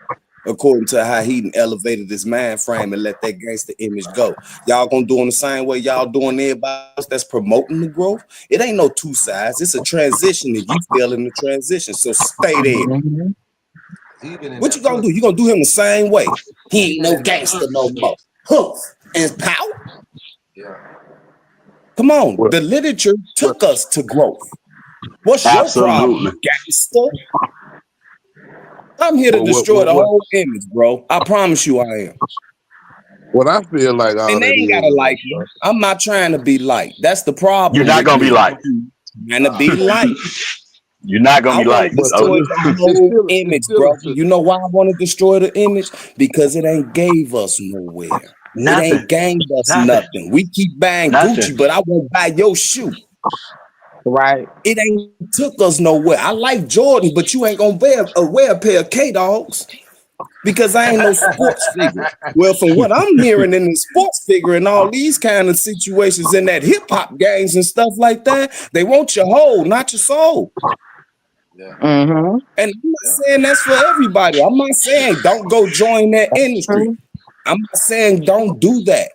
According to how he elevated his mind frame and let that gangster image go. Y'all gonna do it the same way y'all doing everybody else that's promoting the growth. It ain't no two sides. It's a transition and you feel in the transition. So stay there. What you gonna do? You gonna do him the same way. He ain't no gangster no more. Hoof and power. Yeah. Come on. The literature took us to growth. What's your problem, gangster? I'm here to destroy the whole image, bro. I promise you I am. What I feel like, and they ain't gotta like me. I'm not trying to be liked. That's the problem. You're not gonna be liked. Trying to be liked. You're not gonna be liked. Destroy the whole image, bro. You know why I want to destroy the image? Because it ain't gave us nowhere. Nothing. It ain't gained us nothing. We keep buying Gucci, but I won't buy your shoe. Right. It ain't took us nowhere. I like Jordan, but you ain't gonna wear a pair of K-Dogs because I ain't no sports figure. Well, from what I'm hearing in the sports figure and all these kind of situations in that hip hop gangs and stuff like that, they want your whole, not your soul. Yeah. Mm-hmm. And I'm not saying that's for everybody. I'm not saying don't go join that industry. I'm not saying don't do that.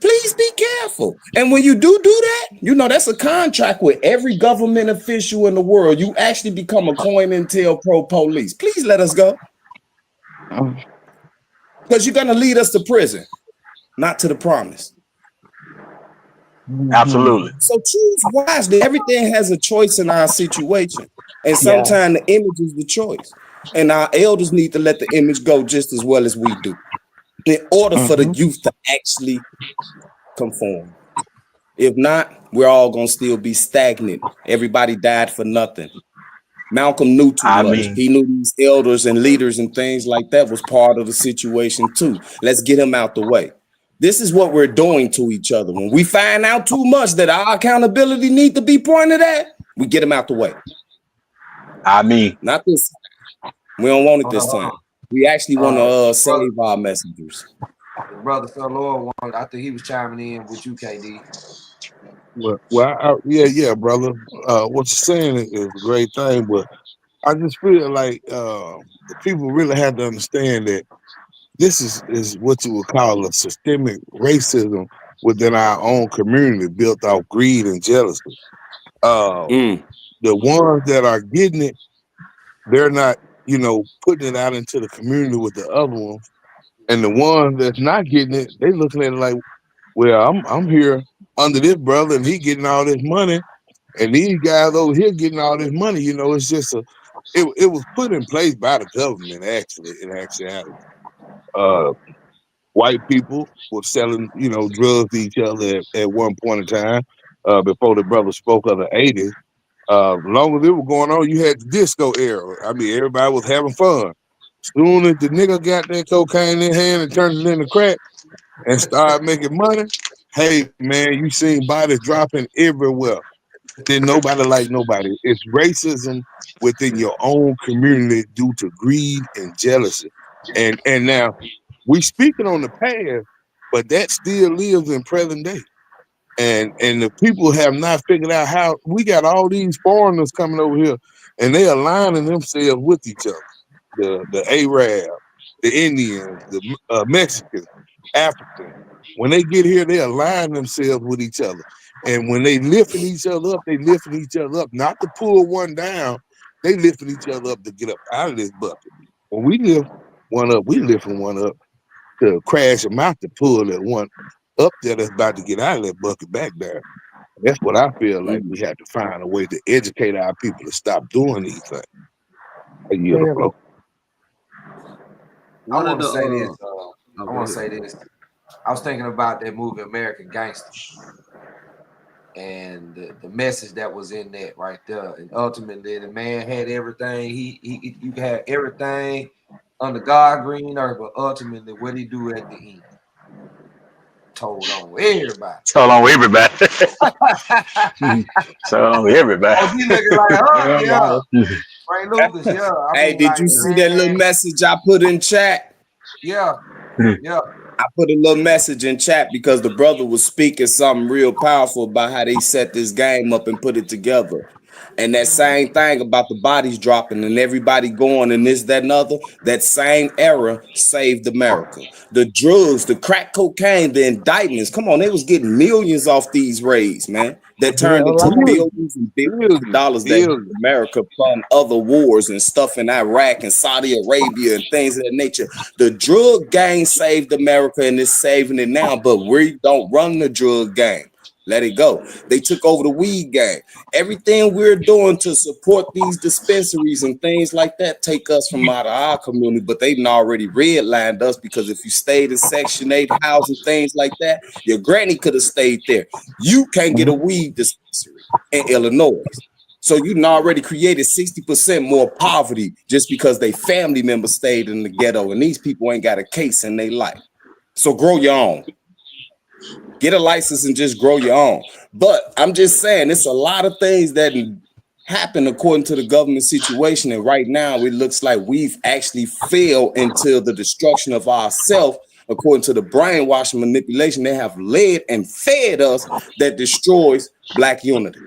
Please be careful. And when you do that, you know, that's a contract with every government official in the world. You actually become a COINTELPRO police. Please let us go. Because you're going to lead us to prison, not to the promise. Absolutely. So choose wisely. Everything has a choice in our situation. And sometimes the image is the choice. And our elders need to let the image go just as well as we do, in order for the youth to actually conform. If not, we're all gonna still be stagnant. Everybody died for nothing. Malcolm knew too much. He knew these elders and leaders and things like that was part of the situation too. Let's get him out the way. This is what we're doing to each other. When we find out too much that our accountability need to be pointed at, we get him out the way. Not this time. We don't want it this time. We actually want to save our messengers. Brother Phil, I think he was chiming in with you, KD. Yeah, brother. What you're saying is a great thing, but I just feel like people really have to understand that this is what you would call a systemic racism within our own community, built off greed and jealousy. The ones that are getting it, they're not, putting it out into the community with the other ones. And the ones that's not getting it, they looking at it like, well, I'm here under this brother, and he getting all this money, and these guys over here getting all this money. You know, it's just it was put in place by the government, actually, in actuality. White people were selling, you know, drugs to each other at one point in time, before the brother spoke of the 80s. Long as it was going on, you had the disco era. I mean, everybody was having fun. Soon as the nigga got that cocaine in hand and turned it into crack and started making money, hey man, you seen bodies dropping everywhere. Then nobody like nobody. It's racism within your own community due to greed and jealousy. And now we speaking on the past, but that still lives in present day. And the people have not figured out how we got all these foreigners coming over here, and they aligning themselves with each other. The Arab, the Indians, the Mexicans, Africans. When they get here, they align themselves with each other. And when they lifting each other up, they lifting each other up, not to pull one down. They lifting each other up to get up out of this bucket. When we lift one up, we lifting one up to crash them out to pull that one up there that's about to get out of that bucket back there. That's what I feel like we have to find a way to educate our people to stop doing these things. I want to say this. I want to say this. I was thinking about that movie American Gangster and the message that was in that right there. And ultimately, the man had everything. You can have everything under God green earth, but ultimately, what he do at the end? Told on everybody. Told on everybody. Told on everybody. Oh, he looking like, oh yeah. Ray Lucas, yeah. Hey, did you see that little message I put in chat? Yeah. Yeah. I put a little message in chat because the brother was speaking something real powerful about how they set this game up and put it together. And that same thing about the bodies dropping and everybody going and this, that, and other, that same era saved America. The drugs, the crack cocaine, the indictments, come on, they was getting millions off these raids, man. That turned into billions and billions of dollars that America fund other wars and stuff in Iraq and Saudi Arabia and things of that nature. The drug gang saved America and is saving it now, but we don't run the drug gang. Let it go. They took over the weed gang. Everything we're doing to support these dispensaries and things like that take us from out of our community, but they've already redlined us because if you stayed in Section 8 housing, things like that, your granny could have stayed there. You can't get a weed dispensary in Illinois. So you already created 60% more poverty just because they family members stayed in the ghetto and these people ain't got a case in their life. So grow your own. Get a license and just grow your own. But I'm just saying, it's a lot of things that happen according to the government situation. And right now, it looks like we've actually failed into the destruction of ourselves. According to the brainwashing manipulation they have led and fed us that destroys Black unity.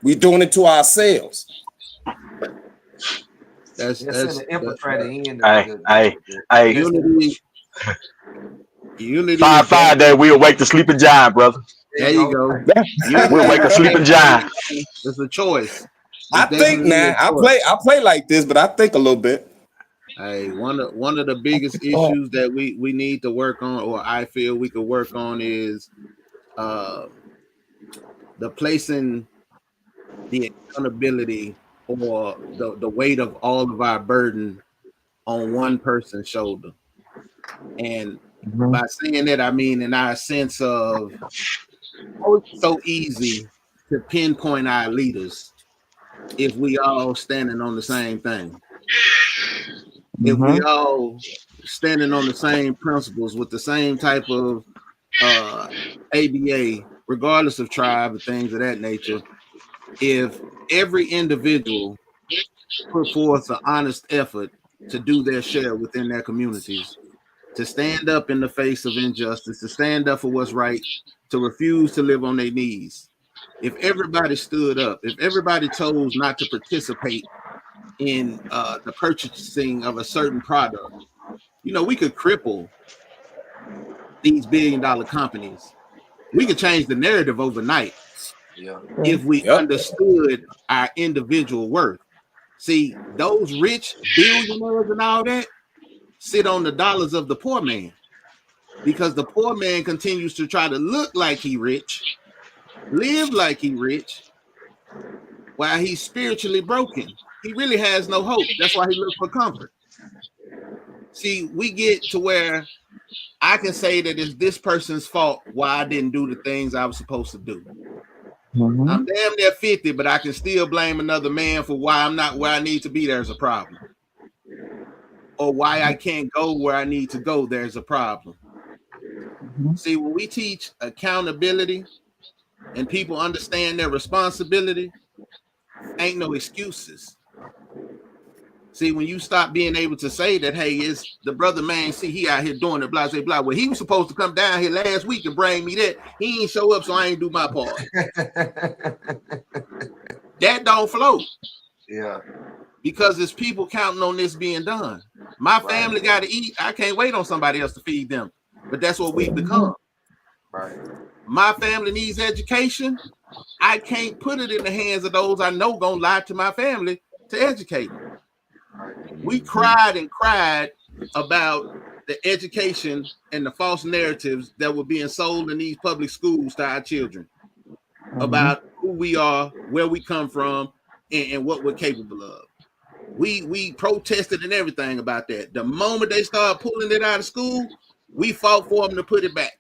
We're doing it to ourselves. That's the infiltrator in. Unity. 5-5 that we'll wake the sleeping giant, brother. There you go. We'll wake the sleeping giant. It's a choice. I think now I play like this, but I think a little bit. Hey, one of the biggest issues that we need to work on, or I feel we could work on, is the placing the accountability or the weight of all of our burden on one person's shoulder. And by saying that, I mean in our sense of, it's so easy to pinpoint our leaders if we all standing on the same thing. If we all standing on the same principles with the same type of ABA, regardless of tribe and things of that nature, if every individual put forth an honest effort to do their share within their communities, to stand up in the face of injustice, to stand up for what's right, to refuse to live on their knees. If everybody stood up, if everybody chose not to participate in the purchasing of a certain product, you know, we could cripple these billion-dollar companies. We could change the narrative overnight if we understood our individual worth. See, those rich billionaires and all that sit on the dollars of the poor man. because the poor man continues to try to look like he rich, live like he rich, while he's spiritually broken. He really has no hope. That's why he looks for comfort. See, we get to where I can say that it's this person's fault why I didn't do the things I was supposed to do. Mm-hmm. I'm damn near 50, but I can still blame another man for why I'm not where I need to be. There's a problem. Or why I can't go where I need to go. There's a problem. Mm-hmm. See, when we teach accountability and people understand their responsibility, ain't no excuses. See, when you stop being able to say that, hey, it's the brother man, see, he out here doing it, blah, blah, blah. Well, he was supposed to come down here last week and bring me that. He ain't show up, so I ain't do my part. That don't float. Yeah. Because there's people counting on this being done. My family got to eat. I can't wait on somebody else to feed them. But that's what we've become. Right. My family needs education. I can't put it in the hands of those I know gonna lie to my family to educate them. We cried and cried about the education and the false narratives that were being sold in these public schools to our children about who we are, where we come from, and what we're capable of. We protested and everything about that. The moment they started pulling it out of school, we fought for them to put it back.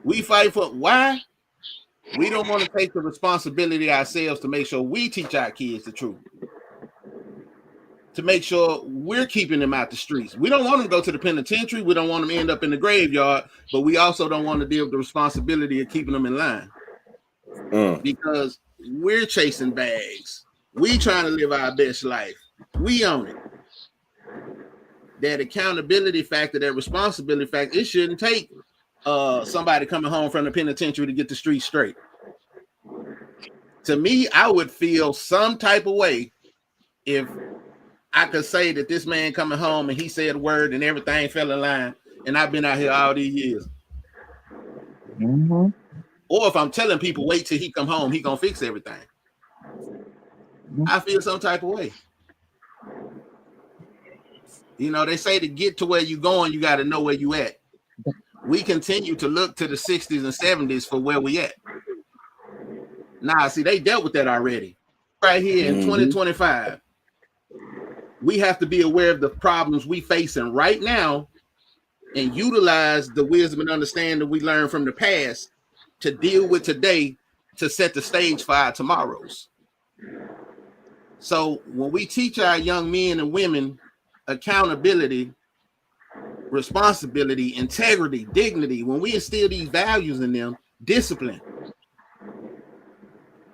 We fight for why? We don't want to take the responsibility ourselves to make sure we teach our kids the truth. To make sure we're keeping them out the streets. We don't want them to go to the penitentiary. We don't want them to end up in the graveyard, but we also don't want to deal with the responsibility of keeping them in line. Because we're chasing bags. We trying to live our best life. We own it. That accountability factor, that responsibility factor, it shouldn't take somebody coming home from the penitentiary to get the street straight. To me, I would feel some type of way if I could say that this man coming home and he said a word and everything fell in line, and I've been out here all these years. Mm-hmm. Or if I'm telling people, wait till he come home, he gonna fix everything. I feel some type of way. You know, they say to get to where you're going, you got to know where you at. We continue to look to the 60s and 70s for where we at. Nah, see, they dealt with that already. Right here in 2025, we have to be aware of the problems we facing right now and utilize the wisdom and understanding we learned from the past to deal with today to set the stage for our tomorrows. So when we teach our young men and women accountability, responsibility, integrity, dignity, when we instill these values in them, discipline.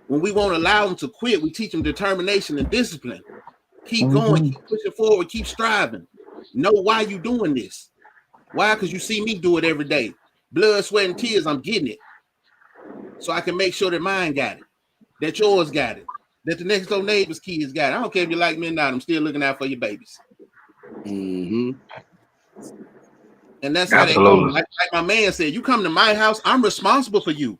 When we won't allow them to quit, we teach them determination and discipline. Keep going, keep pushing forward, keep striving. Know why you doing this. Why? Because you see me do it every day. Blood, sweat, and tears, I'm getting it. So I can make sure that mine got it, that yours got it, that the next door neighbor's kids got it. I don't care if you like me or not, I'm still looking out for your babies. And that's how they go. Like my man said, you come to my house, I'm responsible for you.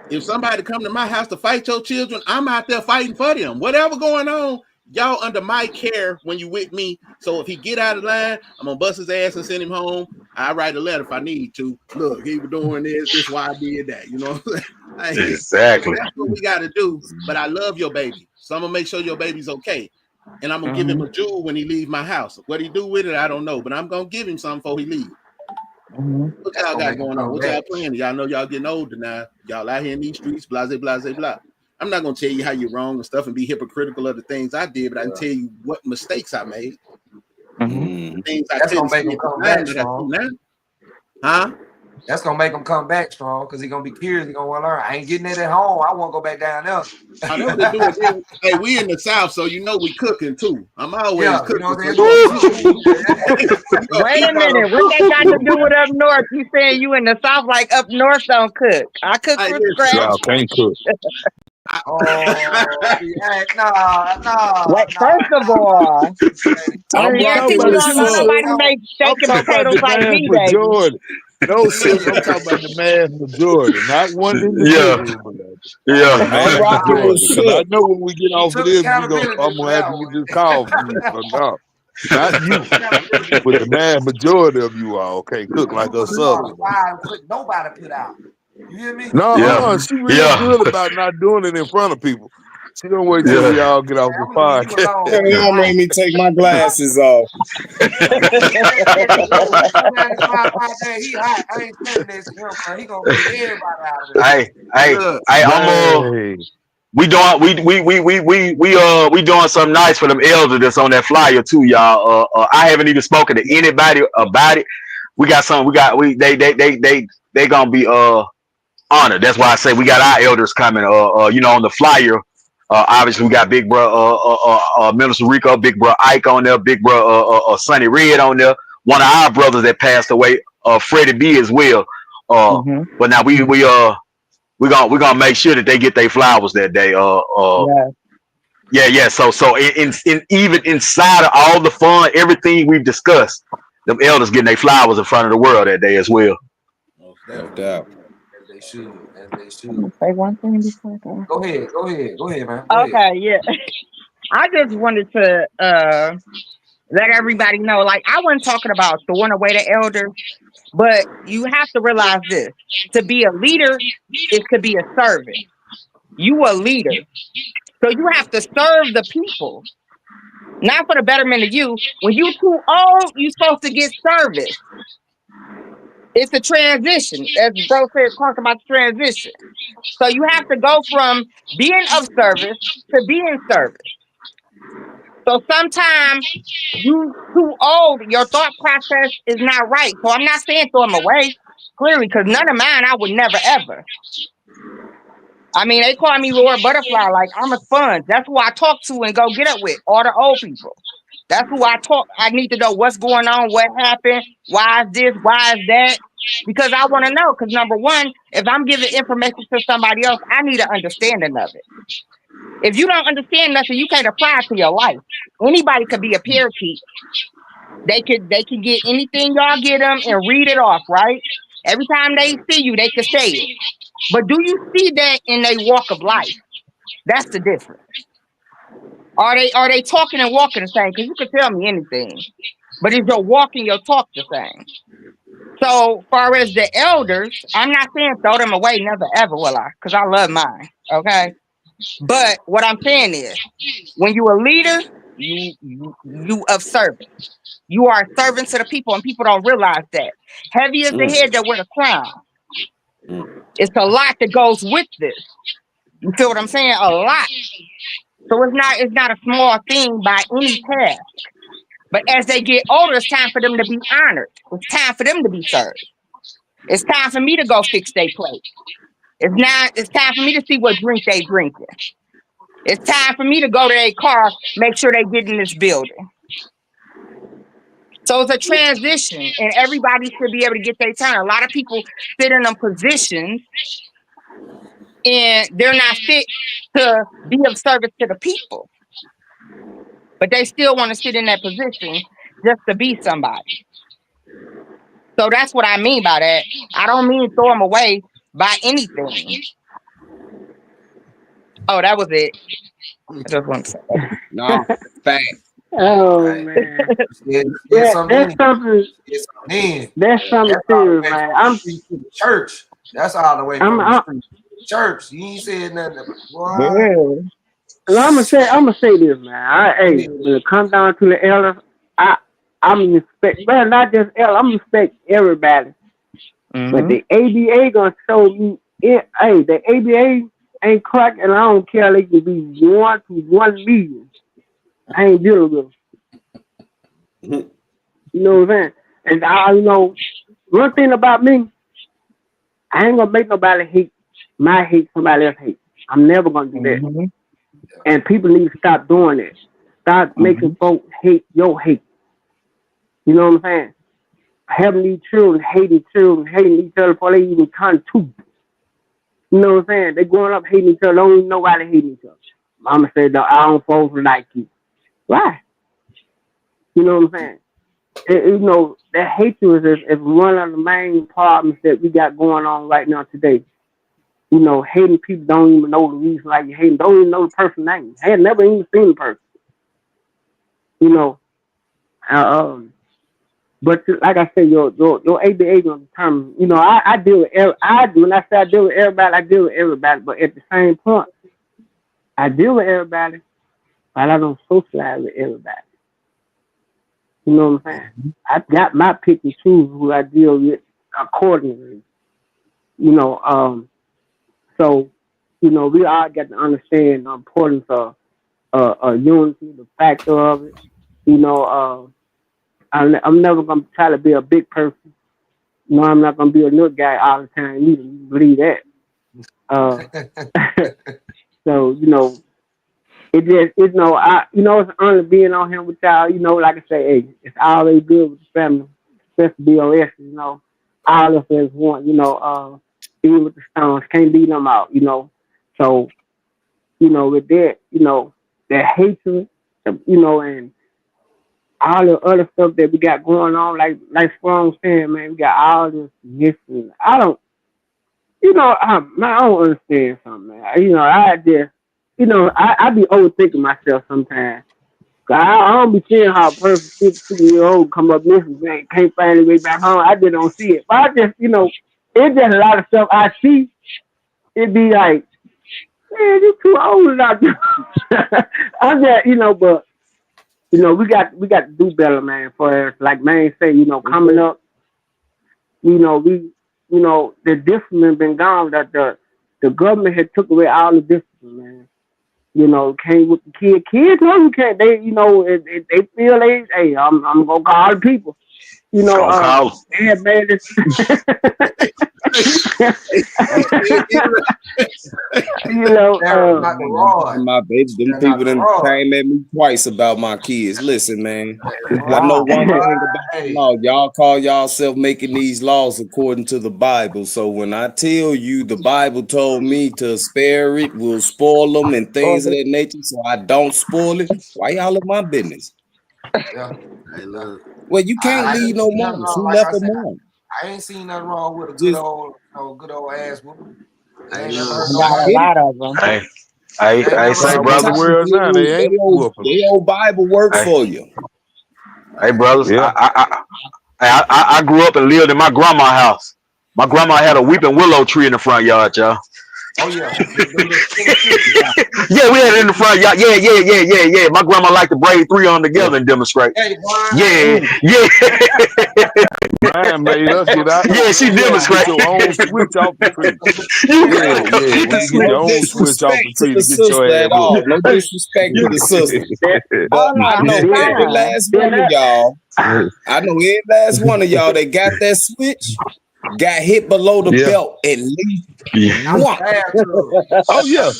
If somebody come to my house to fight your children, I'm out there fighting for them. Whatever going on, y'all under my care when you with me. So if he get out of line, I'm gonna bust his ass and send him home. I write a letter if I need to. Look, he was doing this. This is why I did that. You know, exactly. That's what we got to do. But I love your baby, so I'm gonna make sure your baby's okay. And I'm gonna give him a jewel when he leave my house. What he do with it, I don't know. But I'm gonna give him something before he leave. What y'all got going on? What y'all playing? Y'all know y'all getting older now. Y'all out here in these streets, blah, blah, blah, blah. I'm not gonna tell you how you're wrong and stuff and be hypocritical of the things I did, but I can tell you what mistakes I made. Things I gonna make them come back strong. Huh? That's gonna make him come back strong because he's gonna be curious. He's gonna want to learn. I ain't getting it at home. I want to go back down there. I know they do it. Hey, we in the South, so you know we cooking too. I'm always cooking. Wait a minute. What they got to do with up north? You saying you in the South, like up north don't cook? I cook from scratch. Y'all can't cook. Wait, first of all, I'm talking about nobody make shaking potatoes like me, baby. Jordan. No, sis, I'm talking about the mass majority, not one individual. I'm rocking with shit. I know when we get off of this, I'm gonna have you just call me. Not you, but the vast majority of you all can't cook like us Southern. Nobody put out. You hear me? No, she real good about not doing it in front of people. She don't wait till we all get off the podcast. Y'all made me take my glasses off. He hot. I ain't saying this to him, bro. He gonna get everybody out of there. Hey, we doing something nice for them elders that's on that flyer too, y'all. I haven't even spoken to anybody about it. We got some. They gonna be honored. That's why I say we got our elders coming. On the flyer. Obviously, we got Big Bro, Minister Rico, Big Bro Ike on there, Big Bro Sonny Red on there. One of our brothers that passed away, Freddie B as well. But now we're gonna make sure that they get their flowers that day. Yeah. So in even inside of all the fun, everything we've discussed, them elders getting their flowers in front of the world that day as well. No doubt. They should. Say one thing before I go. Go ahead, man. Okay, yeah. I just wanted to let everybody know, like, I wasn't talking about throwing away the elders, but you have to realize this: to be a leader is to be a servant. You a leader, so you have to serve the people, not for the betterment of you. When you too old, you're supposed to get service. It's a transition, as bro said, talking about the transition. So you have to go from being of service to being service. So sometimes you too old, your thought process is not right. So I'm not saying throw them away, clearly, because none of mine I would never ever. I mean, they call me Lord Butterfly, like I'm a sponge. That's who I talk to and go get up with, all the old people. That's who I talk. I need to know what's going on, what happened, why is this, why is that? Because I want to know. Because number one, if I'm giving information to somebody else, I need an understanding of it. If you don't understand nothing, you can't apply it to your life. Anybody could be a parakeet. They can get anything y'all get them and read it off, right? Every time they see you, they can say it. But do you see that in their walk of life? That's the difference. Are they talking and walking the same? Because you can tell me anything. But is your walk and your talk the same? So far as the elders, I'm not saying throw them away, never ever will I, because I love mine. Okay. But what I'm saying is, when you're a leader, you of service. You are a servant to the people, and people don't realize that. Heavy is the head that wear the crown. It's a lot that goes with this. You feel what I'm saying? A lot. So it's not a small thing by any task. But as they get older, it's time for them to be honored. It's time for them to be served. It's time for me to go fix their plate. It's time for me to see what drink they drinking. It's time for me to go to their car, make sure they get in this building. So it's a transition, and everybody should be able to get their turn. A lot of people sit in them positions, and they're not fit to be of service to the people. But they still want to sit in that position just to be somebody. So that's what I mean by that. I don't mean throw them away by anything. Oh, that was it. I just want to say that. No, thanks. Oh man, that's something. That's something serious, man. I'm church. That's all the way from the street. Church. You ain't said nothing. I'm gonna say this, man. Hey, when it comes down to the elders, I'm respect. Well, not just elders. I'm respect everybody. But the ABA gonna show me. Hey, the ABA ain't crack, and I don't care. They can be 1 to 1 million. I ain't dealing with them. You know what I'm saying? And I know one thing about me. I ain't gonna make nobody hate my hate somebody else hate. I'm never gonna do that. And people need to stop doing that. Stop making folks hate your hate. You know what I'm saying? Having these children hating each other before they even turn 2. You know what I'm saying? They growing up hating each other, don't even know why they hate each other. Mama said, no, I don't supposed to like you. Why? You know what I'm saying? You know, that hatred is one of the main problems that we got going on right now today. You know, hating people don't even know the reason why you hate them, don't even know the person's name. I had never even seen the person. You know, But like I said, your ABA gonna determine. You know, I deal with when I say I deal with everybody, I deal with everybody. But at the same point, I deal with everybody, but I don't socialize with everybody. You know what I'm saying? I got my pick and choose who I deal with accordingly. You know, so you know we all got to understand the importance of unity, the factor of it. You know, I'm never gonna try to be a big person. No, I'm not gonna be a little guy all the time either. You believe that? So you know, it's it's an honor being on here with y'all. You know, like I say, hey, it's always good with the family, especially BOS. You know, all of us want. You know, even with the Stones, can't beat them out. You know, so you know with that, you know that hatred, you know, and all the other stuff that we got going on, like Sprung saying, man, we got all this. I don't, you know, I don't understand something, man. You know, I be overthinking myself sometimes. I don't be seeing how a person 50-year-old come up missing, man, can't find his way back home. I just don't see it. But I just, you know, it's just a lot of stuff I see. It be like, man, you too old out there. I'm just, you know, but you know, we got to do better, man. For us, like man say, you know, coming up, you know, the discipline been gone. That the government had took away all the discipline, man. You know, came with the kids. Kids, no, you can't. They, you know, they feel hey, I'm gonna call the people. You know, yeah, man. You know, my baby, them people done came at me twice about my kids. Listen, man, I know one thing about the law. Y'all call yourself making these laws according to the Bible. So when I tell you the Bible told me to spare it, will spoil them and things of that nature, so I don't spoil it, why y'all in my business? Yeah. Well, you can't leave no moms. Who left a mom? I ain't seen nothing wrong with a good old ass woman. I ain't never heard got a lot of them. I say, brother, they old Bible work for you. Hey, brothers, I grew up and lived in my grandma's house. My grandma had a weeping willow tree in the front yard, y'all. Oh yeah. Yeah, we had it in the front yard. Yeah. My grandma liked to braid 3 on together and demonstrate. Hey, yeah. Man made us get out. Yeah, she demonstrated. Your own switch off the tree. Your own switch off the tree to get your ass up. No disrespect to the sister. But I know every last one of y'all. I know every last one of y'all that got that switch got hit below the belt at least once. Oh yeah,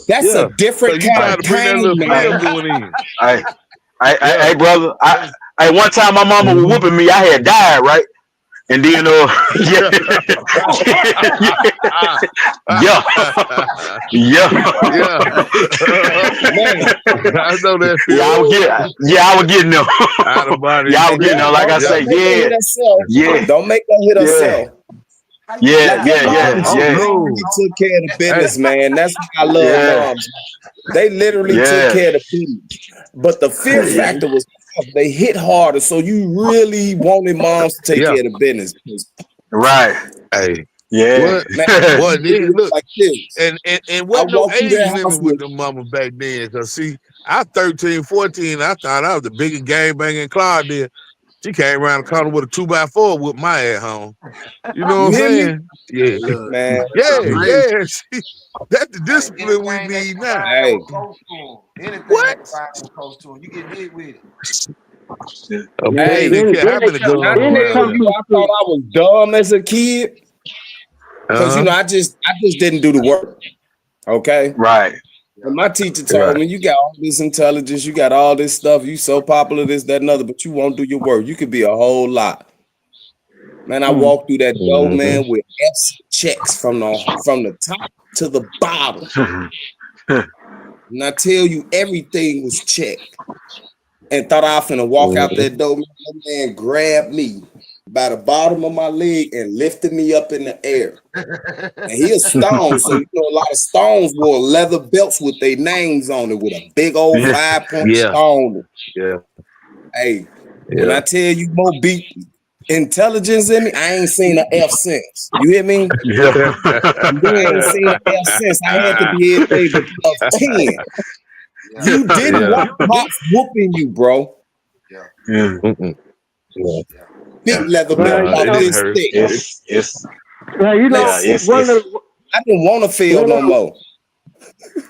that's a different kind of pain, man. Hey, brother. One time my mama was whooping me. I had died, right? And then, yeah. Man, I know that. I was getting them. Y'all was getting them. Like I say, yeah. Don't make her hit herself. Yeah. Literally took care of the business, man. That's what I love moms. They literally took care of the business. But the fear factor was tough. They hit harder, so you really wanted moms to take care of the business. Right. Hey. Yeah. What look like this. And what no age limit with the mama back then. Cause see, I 13, 14, I thought I was the biggest gang banging Claude there. She came around the corner with a 2x4 with my ass home. You know what I'm saying? Yeah, man. Yeah. That's the discipline we need now. Hey. What? You get hit with it. Hey, I thought I was dumb as a kid. Because you know, I just didn't do the work. Okay. Right. And my teacher told me, you got all this intelligence, you got all this stuff, you so popular, this, that, and other, but you won't do your work. You could be a whole lot. Man, I walked through that door, man, with F checks from the top to the bottom. And I tell you, everything was checked. And thought I was finna walk out that door. That man grabbed me by the bottom of my leg and lifted me up in the air. And he a stone, so you know a lot of stones wore leather belts with their names on it with a big old 5-point stone. Yeah. Hey, When I tell you more beat intelligence in me, I ain't seen an F since. You hear me? Yeah. You ain't seen an F since. I had to be able of 10. You didn't want Pops whooping you, bro. Yeah. Big leather belt about this thick. It's Well, you know, I didn't want to feel no more.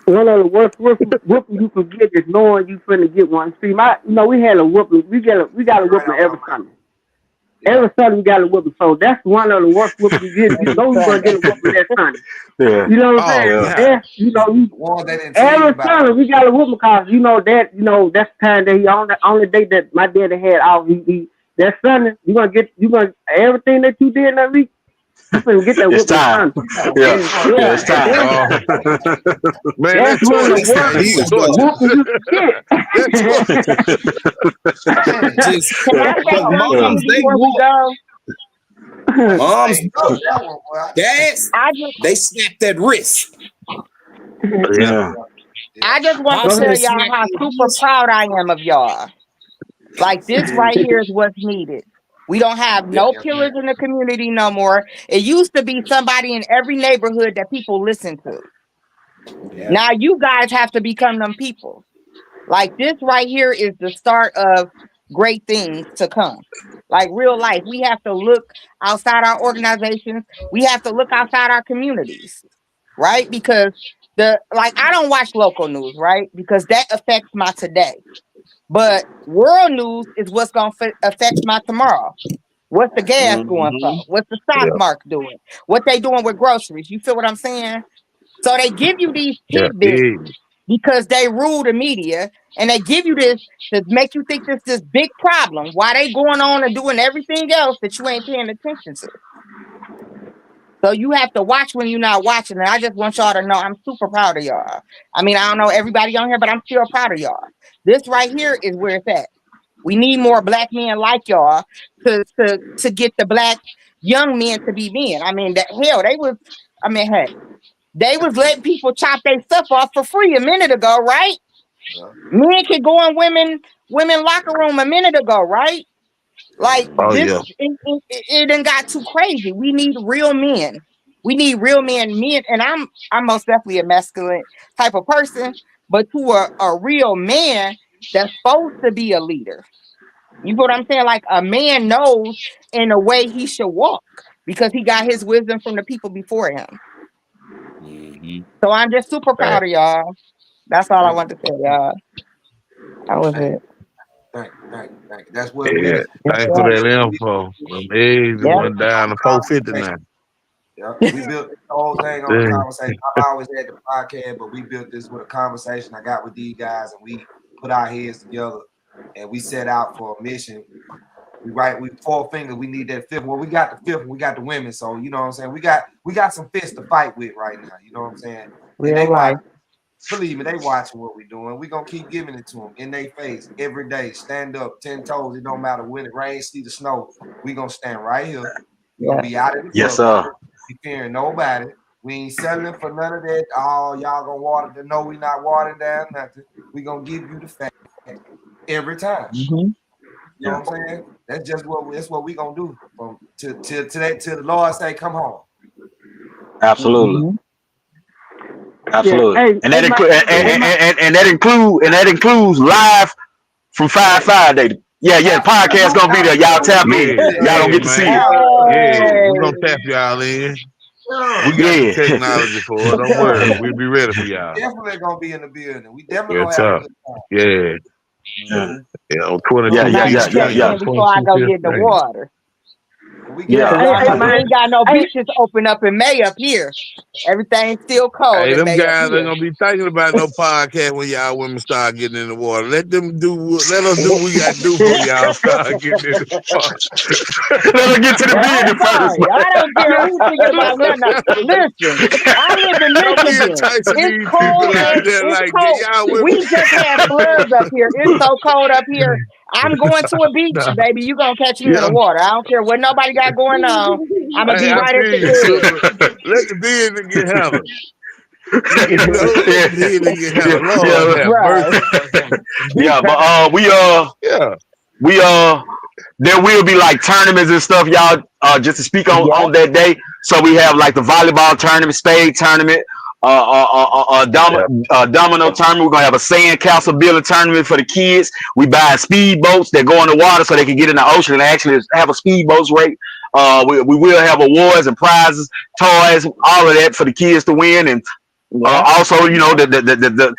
One of the worst whooping you could get is knowing you finna get one. See, we had a whooping. We got a whooping every Sunday. Every Sunday we got a whooping. So that's one of the worst whooping you get. You know you're gonna get a whooping that Sunday. Yeah. You know what I'm saying? Yeah. Every Sunday we got a whooping because that's the time that the only day that my daddy had off. That Sunday you gonna everything that you did in that week. You finna get that whooping time. It's time. Man, that's one of the Dads, they snapped that wrist. Yeah. I just want to tell y'all how super proud I am of y'all. Like this right here is what's needed. We don't have no killers in the community no more. It used to be somebody in every neighborhood that people listen to. Yeah. Now you guys have to become them people. Like this right here is the start of great things to come. Like real life. We have to look outside our organizations. We have to look outside our communities. Right? Because I don't watch local news, right? Because that affects my today. But world news is what's going to affect my tomorrow. What's the gas going for? What's the stock market doing? What they doing with groceries? You feel what I'm saying? So they give you these tidbits because they rule the media, and they give you this to make you think this big problem. Why they going on and doing everything else that you ain't paying attention to? So you have to watch when you're not watching. And I just want y'all to know I'm super proud of y'all. I mean, I don't know everybody on here, but I'm still proud of y'all. This right here is where it's at. We need more black men like y'all to get the black young men to be men. I mean, they was letting people chop their stuff off for free a minute ago, right? Yeah. Men could go in women locker room a minute ago, right? Like it done got too crazy. We need real men. We need real men. And I'm most definitely a masculine type of person, but to a real man that's supposed to be a leader. You know what I'm saying? Like a man knows in a way he should walk because he got his wisdom from the people before him. Mm-hmm. So I'm just super proud of y'all. That's all I want to say, y'all. That was it. Thank you. That's what thanks for that info. Eggs went down to 450 now. Yeah, we built the whole thing on a conversation. I've always had the podcast, but we built this with a conversation I got with these guys, and we put our heads together and we set out for a mission. We 4 fingers, we need that 5th. Well, we got the 5th, we got the women. So you know what I'm saying? We got some fists to fight with right now. You know what I'm saying? Believe me, they watching what we're doing. We're gonna keep giving it to them in their face every day. Stand up 10 toes. It don't matter when it rains, see the snow. We're gonna stand right here. We're gonna be out in the yes, sir. We fearing nobody. We ain't selling for none of that. Oh, y'all gonna water the no, we not watering down nothing. We gonna give you the fact every time. Mm-hmm. You know what I'm saying? That's what we gonna do from till the Lord say come home. Absolutely. Mm-hmm. Absolutely, yeah, and that includes live from 5 Day. Yeah, podcast gonna be there. Y'all tap in. Y'all don't get to see it. Yeah, we gonna tap y'all in. We got the technology for it. Don't worry, we'll be ready for y'all. Definitely gonna be in the building. We definitely gonna have a good time. Yeah. On 22. Before I go get the water. We ain't got no beaches open up in May up here. Everything's still cold. Hey, them guys ain't gonna be thinking about no podcast when y'all women start getting in the water. Let us do what we gotta do when y'all start getting in the water. Let us get to the business first. I don't care who's thinking about nothing. Listen, I live in Michigan. It's cold. It's cold. We just had floods up here. It's so cold up here. I'm going to a beach, baby. You gonna catch me in the water. I don't care what nobody got going on. I'm gonna be right at the bed. Let the business get hammered. But there will be like tournaments and stuff, y'all. Just to speak on that day. So we have like the volleyball tournament, spade tournament, domino tournament. We're gonna have a sand castle building tournament for the kids. We buy speedboats that go in the water so they can get in the ocean and actually have a speedboats rate. We will have awards and prizes, toys, all of that for the kids to win, and also, you know, the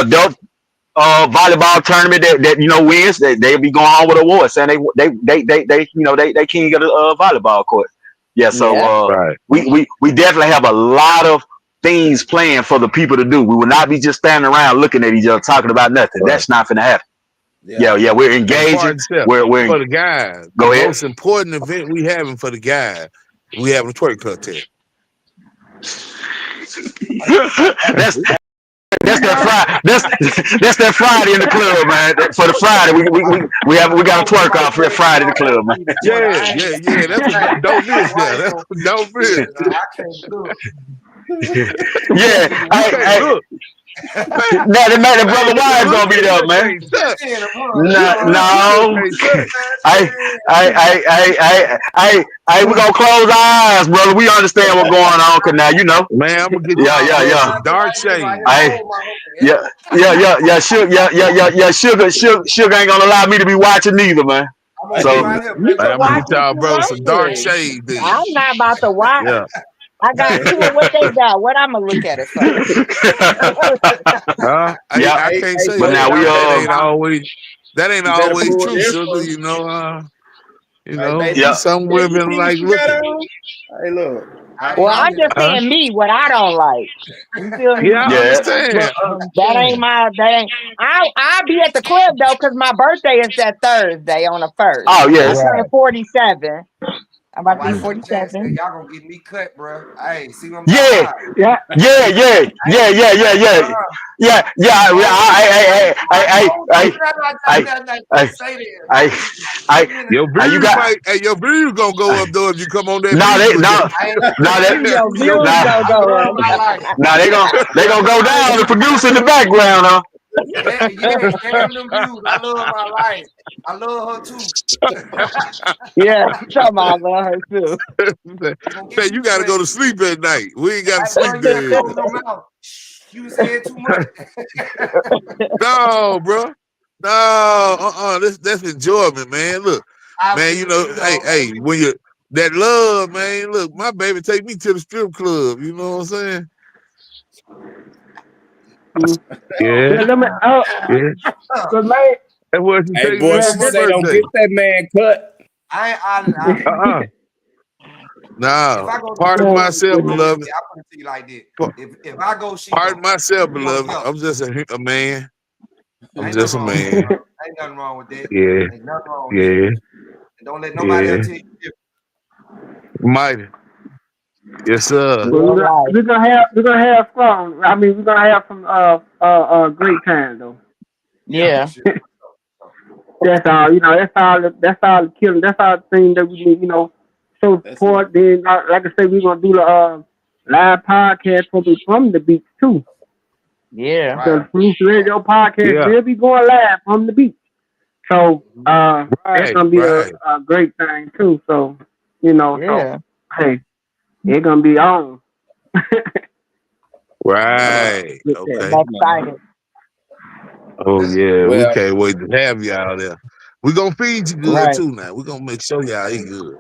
adult volleyball tournament that you know wins, they'll be going home with awards, and they you know they king of the volleyball court. Yeah, so we definitely have a lot of things planned for the people to do. We will not be just standing around looking at each other talking about nothing. That's not gonna happen. Yeah, we're engaging. We're for the guys. Go ahead. The most important event we having for the guys, we having a twerk contest. That's that Friday. That's that Friday in the club, man. For the Friday, we got a twerk off for that Friday in the club, man. Yeah. That's what don't miss there. That's what don't miss. Yeah, hey. Now the brother Wise gonna be there, man. No. Hey, we gonna close our eyes, brother. We understand what's going on, cause now you know. Man, I'm gonna get yeah. Dark shade. Sugar ain't gonna allow me to be watching neither, man. So I'm gonna get y'all, bro, some dark shade. I'm not about to watch. Yeah. I got two. What they got? What I'm gonna look at it for? I can't say but now that ain't always true, sugar. You know, some women like looking. Hey, look. Well, I'm just saying me what I don't like. You feel me? Yeah, I understand. I'll be at the club though, because my birthday is that Thursday on the 1st. Oh yeah, I'm turning 47. I'm about to be 47. Y'all gonna get me cut, bro. Hey, see what I'm Yeah. Your views gonna go up though if you come on that. They gonna go down. The producer in the background, huh? Damn them views. I love my life. I love her too. Yeah, come on, I love her too. Say you gotta go to sleep at night. We ain't gotta sleep there. You said too much. No, bro. No, that's enjoyment, man. Look, man, you know, hey, when you that love, man, look, my baby take me to the strip club, you know what I'm saying? Yeah. Hey, boy, she say don't get that man cut. Nah, pardon myself, beloved. I put it to you like this. If I go, pardon myself, beloved. I'm just a man. I'm just a man. Ain't nothing wrong with that. Yeah. Ain't nothing wrong with that. And don't let nobody else tell you different. Mighty. Yes, sir. We're gonna have fun. I mean, we're gonna have some great time though. Yeah. That's all. You know, that's all the killing. That's all the thing that we need. You know, show support. Then, like I said, we're gonna do the live podcast from the beach too. Yeah. The Police Radio podcast will be going live from the beach. So that's gonna be a great thing too. So you know, so hey, it's gonna be on. Right. Okay. I'm excited. Oh yeah, we can't wait to have y'all there. We're gonna feed you good too now. We're gonna make sure y'all eat good.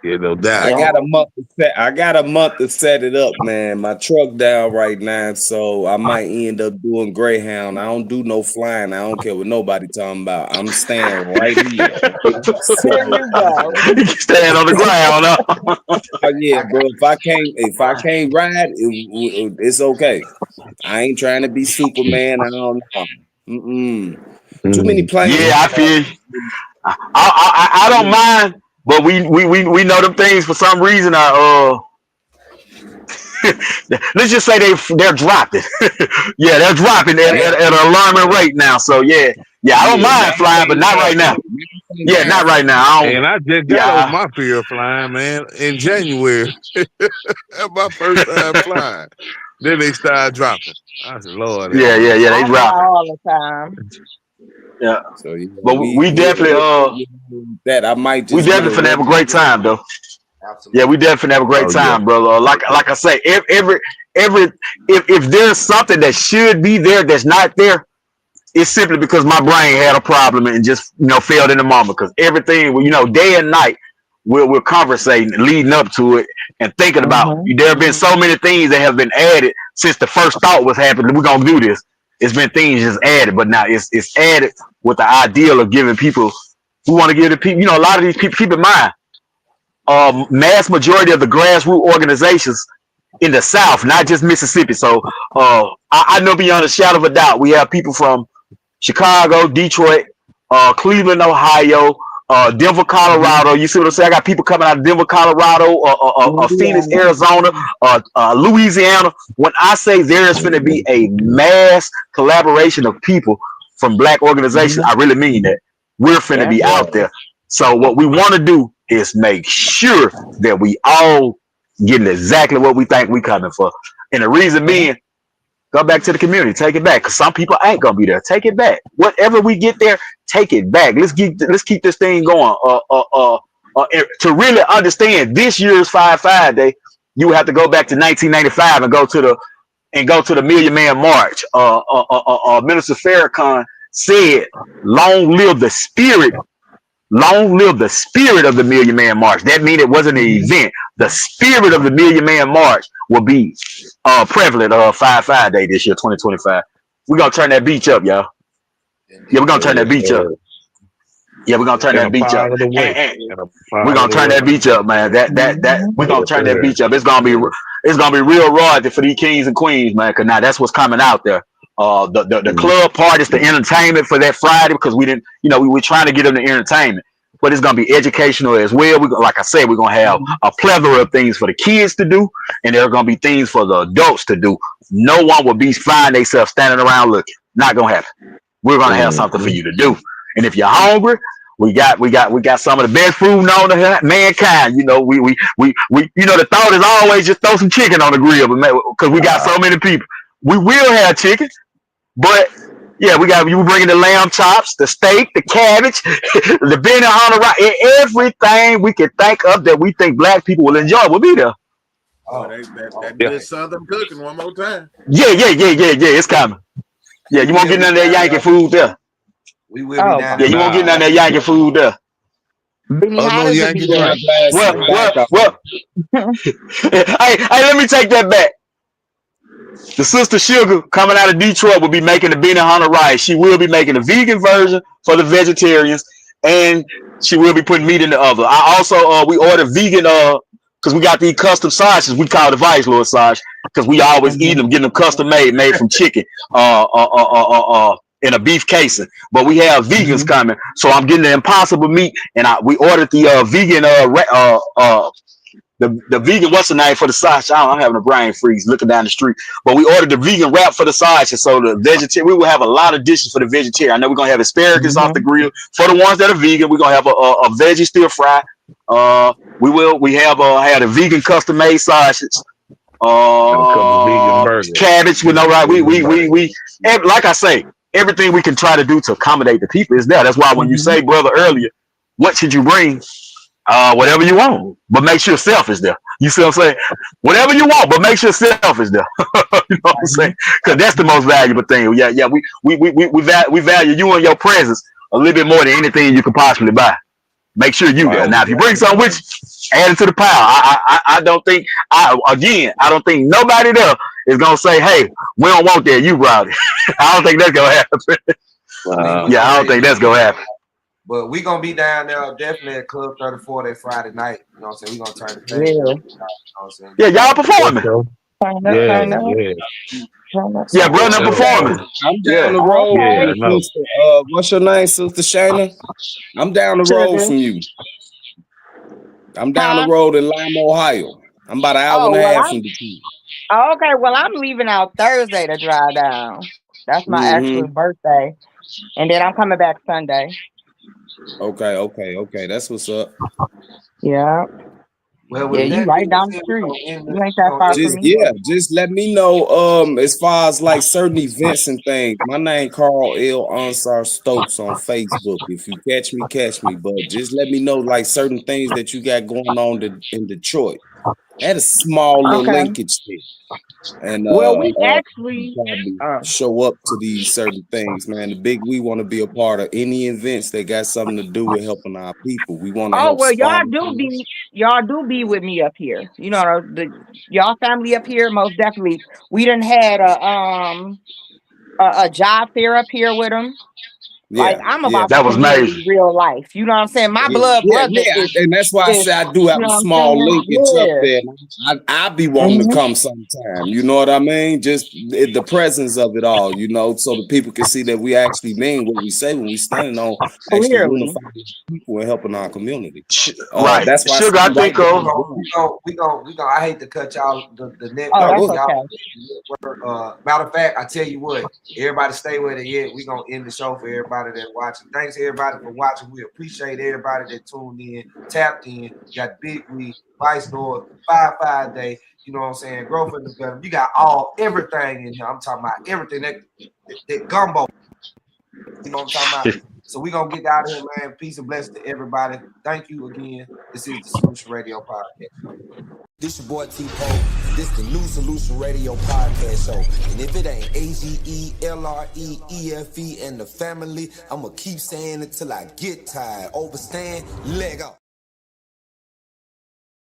Yeah, no doubt. I got a month to set it up, man. My truck down right now, so I might end up doing Greyhound. I don't do no flying. I don't care what nobody talking about. I'm staying right here. Staying on the ground, huh? Yeah, bro. If I can't ride, it's okay. I ain't trying to be Superman. I don't know. Too many planes. Yeah, I feel. I don't mind. But we know them things for some reason are let's just say they're dropping. Yeah, they're dropping at an alarming rate now. So yeah, I don't mind flying, but not right now. Yeah, not right now. And I just got over my fear of flying, man, in January. My first time flying. Then they started dropping. I said, Lord. Yeah, they drop all the time. Yeah. So yeah, but we definitely that I might just we definitely finna have a great time though. Absolutely. Yeah, we definitely have a great time, brother. Like I say, if there's something that should be there that's not there, it's simply because my brain had a problem and just failed in the moment. Because everything, day and night, we're conversating, leading up to it, and thinking about. There have been so many things that have been added since the first thought was happening. We're gonna do this. It's been things just added, but now it's added with the ideal of giving people. We want to give the people. A lot of these people. Keep in mind, mass majority of the grassroots organizations in the South, not just Mississippi. So I know beyond a shadow of a doubt, we have people from Chicago, Detroit, Cleveland, Ohio, Denver, Colorado. You see what I'm saying? I got people coming out of Denver, Colorado, Phoenix, Arizona, Louisiana. When I say there is going to be a mass collaboration of people from Black organizations, I really mean that. We're finna be out there. So what we want to do is make sure that we all getting exactly what we think we coming for. And the reason being, go back to the community, take it back. Because some people ain't gonna be there. Take it back. Whatever we get there, take it back. Let's keep this thing going. To really understand this year's 5-5 Day, you have to go back to 1995 and go to the Million Man March. Minister Farrakhan said, "Long live the spirit." Long live the spirit of the Million Man March. That means it wasn't an event. The spirit of the Million Man March will be prevalent 5-5 Day this year, 2025. We're gonna turn that beach up, y'all. Yeah, we're gonna turn that beach up. Yeah, we're gonna turn that beach up. We're gonna turn that beach up, man. That we're gonna turn that beach up. It's gonna be real royalty for these kings and queens, man. Cause now that's what's coming out there. The club parties, the entertainment for that Friday, because we didn't, we were trying to get them the entertainment, but it's gonna be educational as well. Like I said, we're gonna have a plethora of things for the kids to do, and there are gonna be things for the adults to do. No one will be find themselves standing around looking. Not gonna happen. We're gonna have something for you to do, and if you're hungry, we got some of the best food known to mankind. We the thought is always just throw some chicken on the grill, because we got so many people. We will have chicken. But yeah, you bringing the lamb chops, the steak, the cabbage, the Benihana, everything we can think of that we think Black people will enjoy will be there. Oh, that good Southern cooking one more time. Yeah, it's coming. Yeah, you won't get none of that Yankee food there. We will be down. Yeah, you won't get none of that Yankee food there. No Yankee drink. Well. Hey, let me take that back. The Sister Sugar coming out of Detroit will be making the Benihana rice. She will be making a vegan version for the vegetarians, and she will be putting meat in the oven. I also we ordered vegan because we got these custom sausages we call the Vice Lord sausage, because we always eat them, getting them custom made from chicken in a beef casing. But we have vegans coming, so I'm getting the Impossible meat, and we ordered the vegan the vegan, what's the name for the sausage? I'm having a brain freeze looking down the street. But we ordered the vegan wrap for the sausage. So the vegetarian, we will have a lot of dishes for the vegetarian. I know we're gonna have asparagus off the grill. For the ones that are vegan, we're gonna have a veggie stir fry. We have a vegan custom made sausage. Cabbage with no right. We like I say, everything we can try to do to accommodate the people is there. That's why when you say, brother, earlier, what should you bring? Whatever you want, but make sure self is there. You see what I'm saying? Whatever you want, but make sure self is there. You know what I'm saying? Because that's the most valuable thing. Yeah. We value you and your presence a little bit more than anything you could possibly buy. Make sure you there. Now, if you bring something with you, add it to the pile. I don't think nobody there is gonna say, "Hey, we don't want that. You brought it." I don't think that's gonna happen. Yeah, I don't think that's gonna happen. But we gonna be down there definitely at Club 34 that Friday night. You know what I'm saying? We gonna turn the thing. You know what I'm saying? Yeah, y'all performing. Yeah, brother performing. I'm down the road. What's your name, Sister Shayna? I'm down the road from you. I'm down the road in Lima, Ohio. I'm about an hour and a half from Detroit. Okay, well, I'm leaving out Thursday to drive down. That's my actual birthday. And then I'm coming back Sunday. Okay. That's what's up. Yeah. Well, Yeah, with you that right being down the said, street. we You ain't that far from me. Just let me know as far as like certain events and things. My name Carl L. Ansar Stokes on Facebook. If you catch me, catch me. But just let me know like certain things that you got going on in Detroit. Add a small little Okay. linkage there. And Well, we actually probably show up to these certain things, man. The Big We want to be a part of any events that got something to do with helping our people. We want to help well, y'all sponsor. do be with me up here. You know, y'all family up here, most definitely. We done had a job fair up here with them. Like I'm about that was community amazing. real life. You know what I'm saying? My blood brother is, and that's why I say I do have you a know small what I'm linkage saying? up there. I be wanting to come sometime. You know what I mean? Just the presence of it all, you know, so the people can see that we actually mean what we say when we standing on actually Clearly. unifying people and helping our community. Right. That's why Sugar, I think we gonna I hate to cut y'all the network. Oh, that's y'all, matter of fact, I tell you what, everybody stay with it. Yeah, we gonna end the show for everybody that's watching. Thanks everybody for watching. We appreciate everybody that tuned in, tapped in. Got Big We, Vice Lord, 5 Day. You know what I'm saying? Growth in the Belly. You got everything in here. I'm talking about everything that gumbo. You know what I'm talking about? So we gonna get out of here, man. Peace and blessings to everybody. Thank you again. This is the Solution Radio Podcast. This your boy T-Poe. This the new Solution Radio Podcast show. And if it ain't AGELREEFE and the family, I'ma keep saying it till I get tired. Overstand, leg up.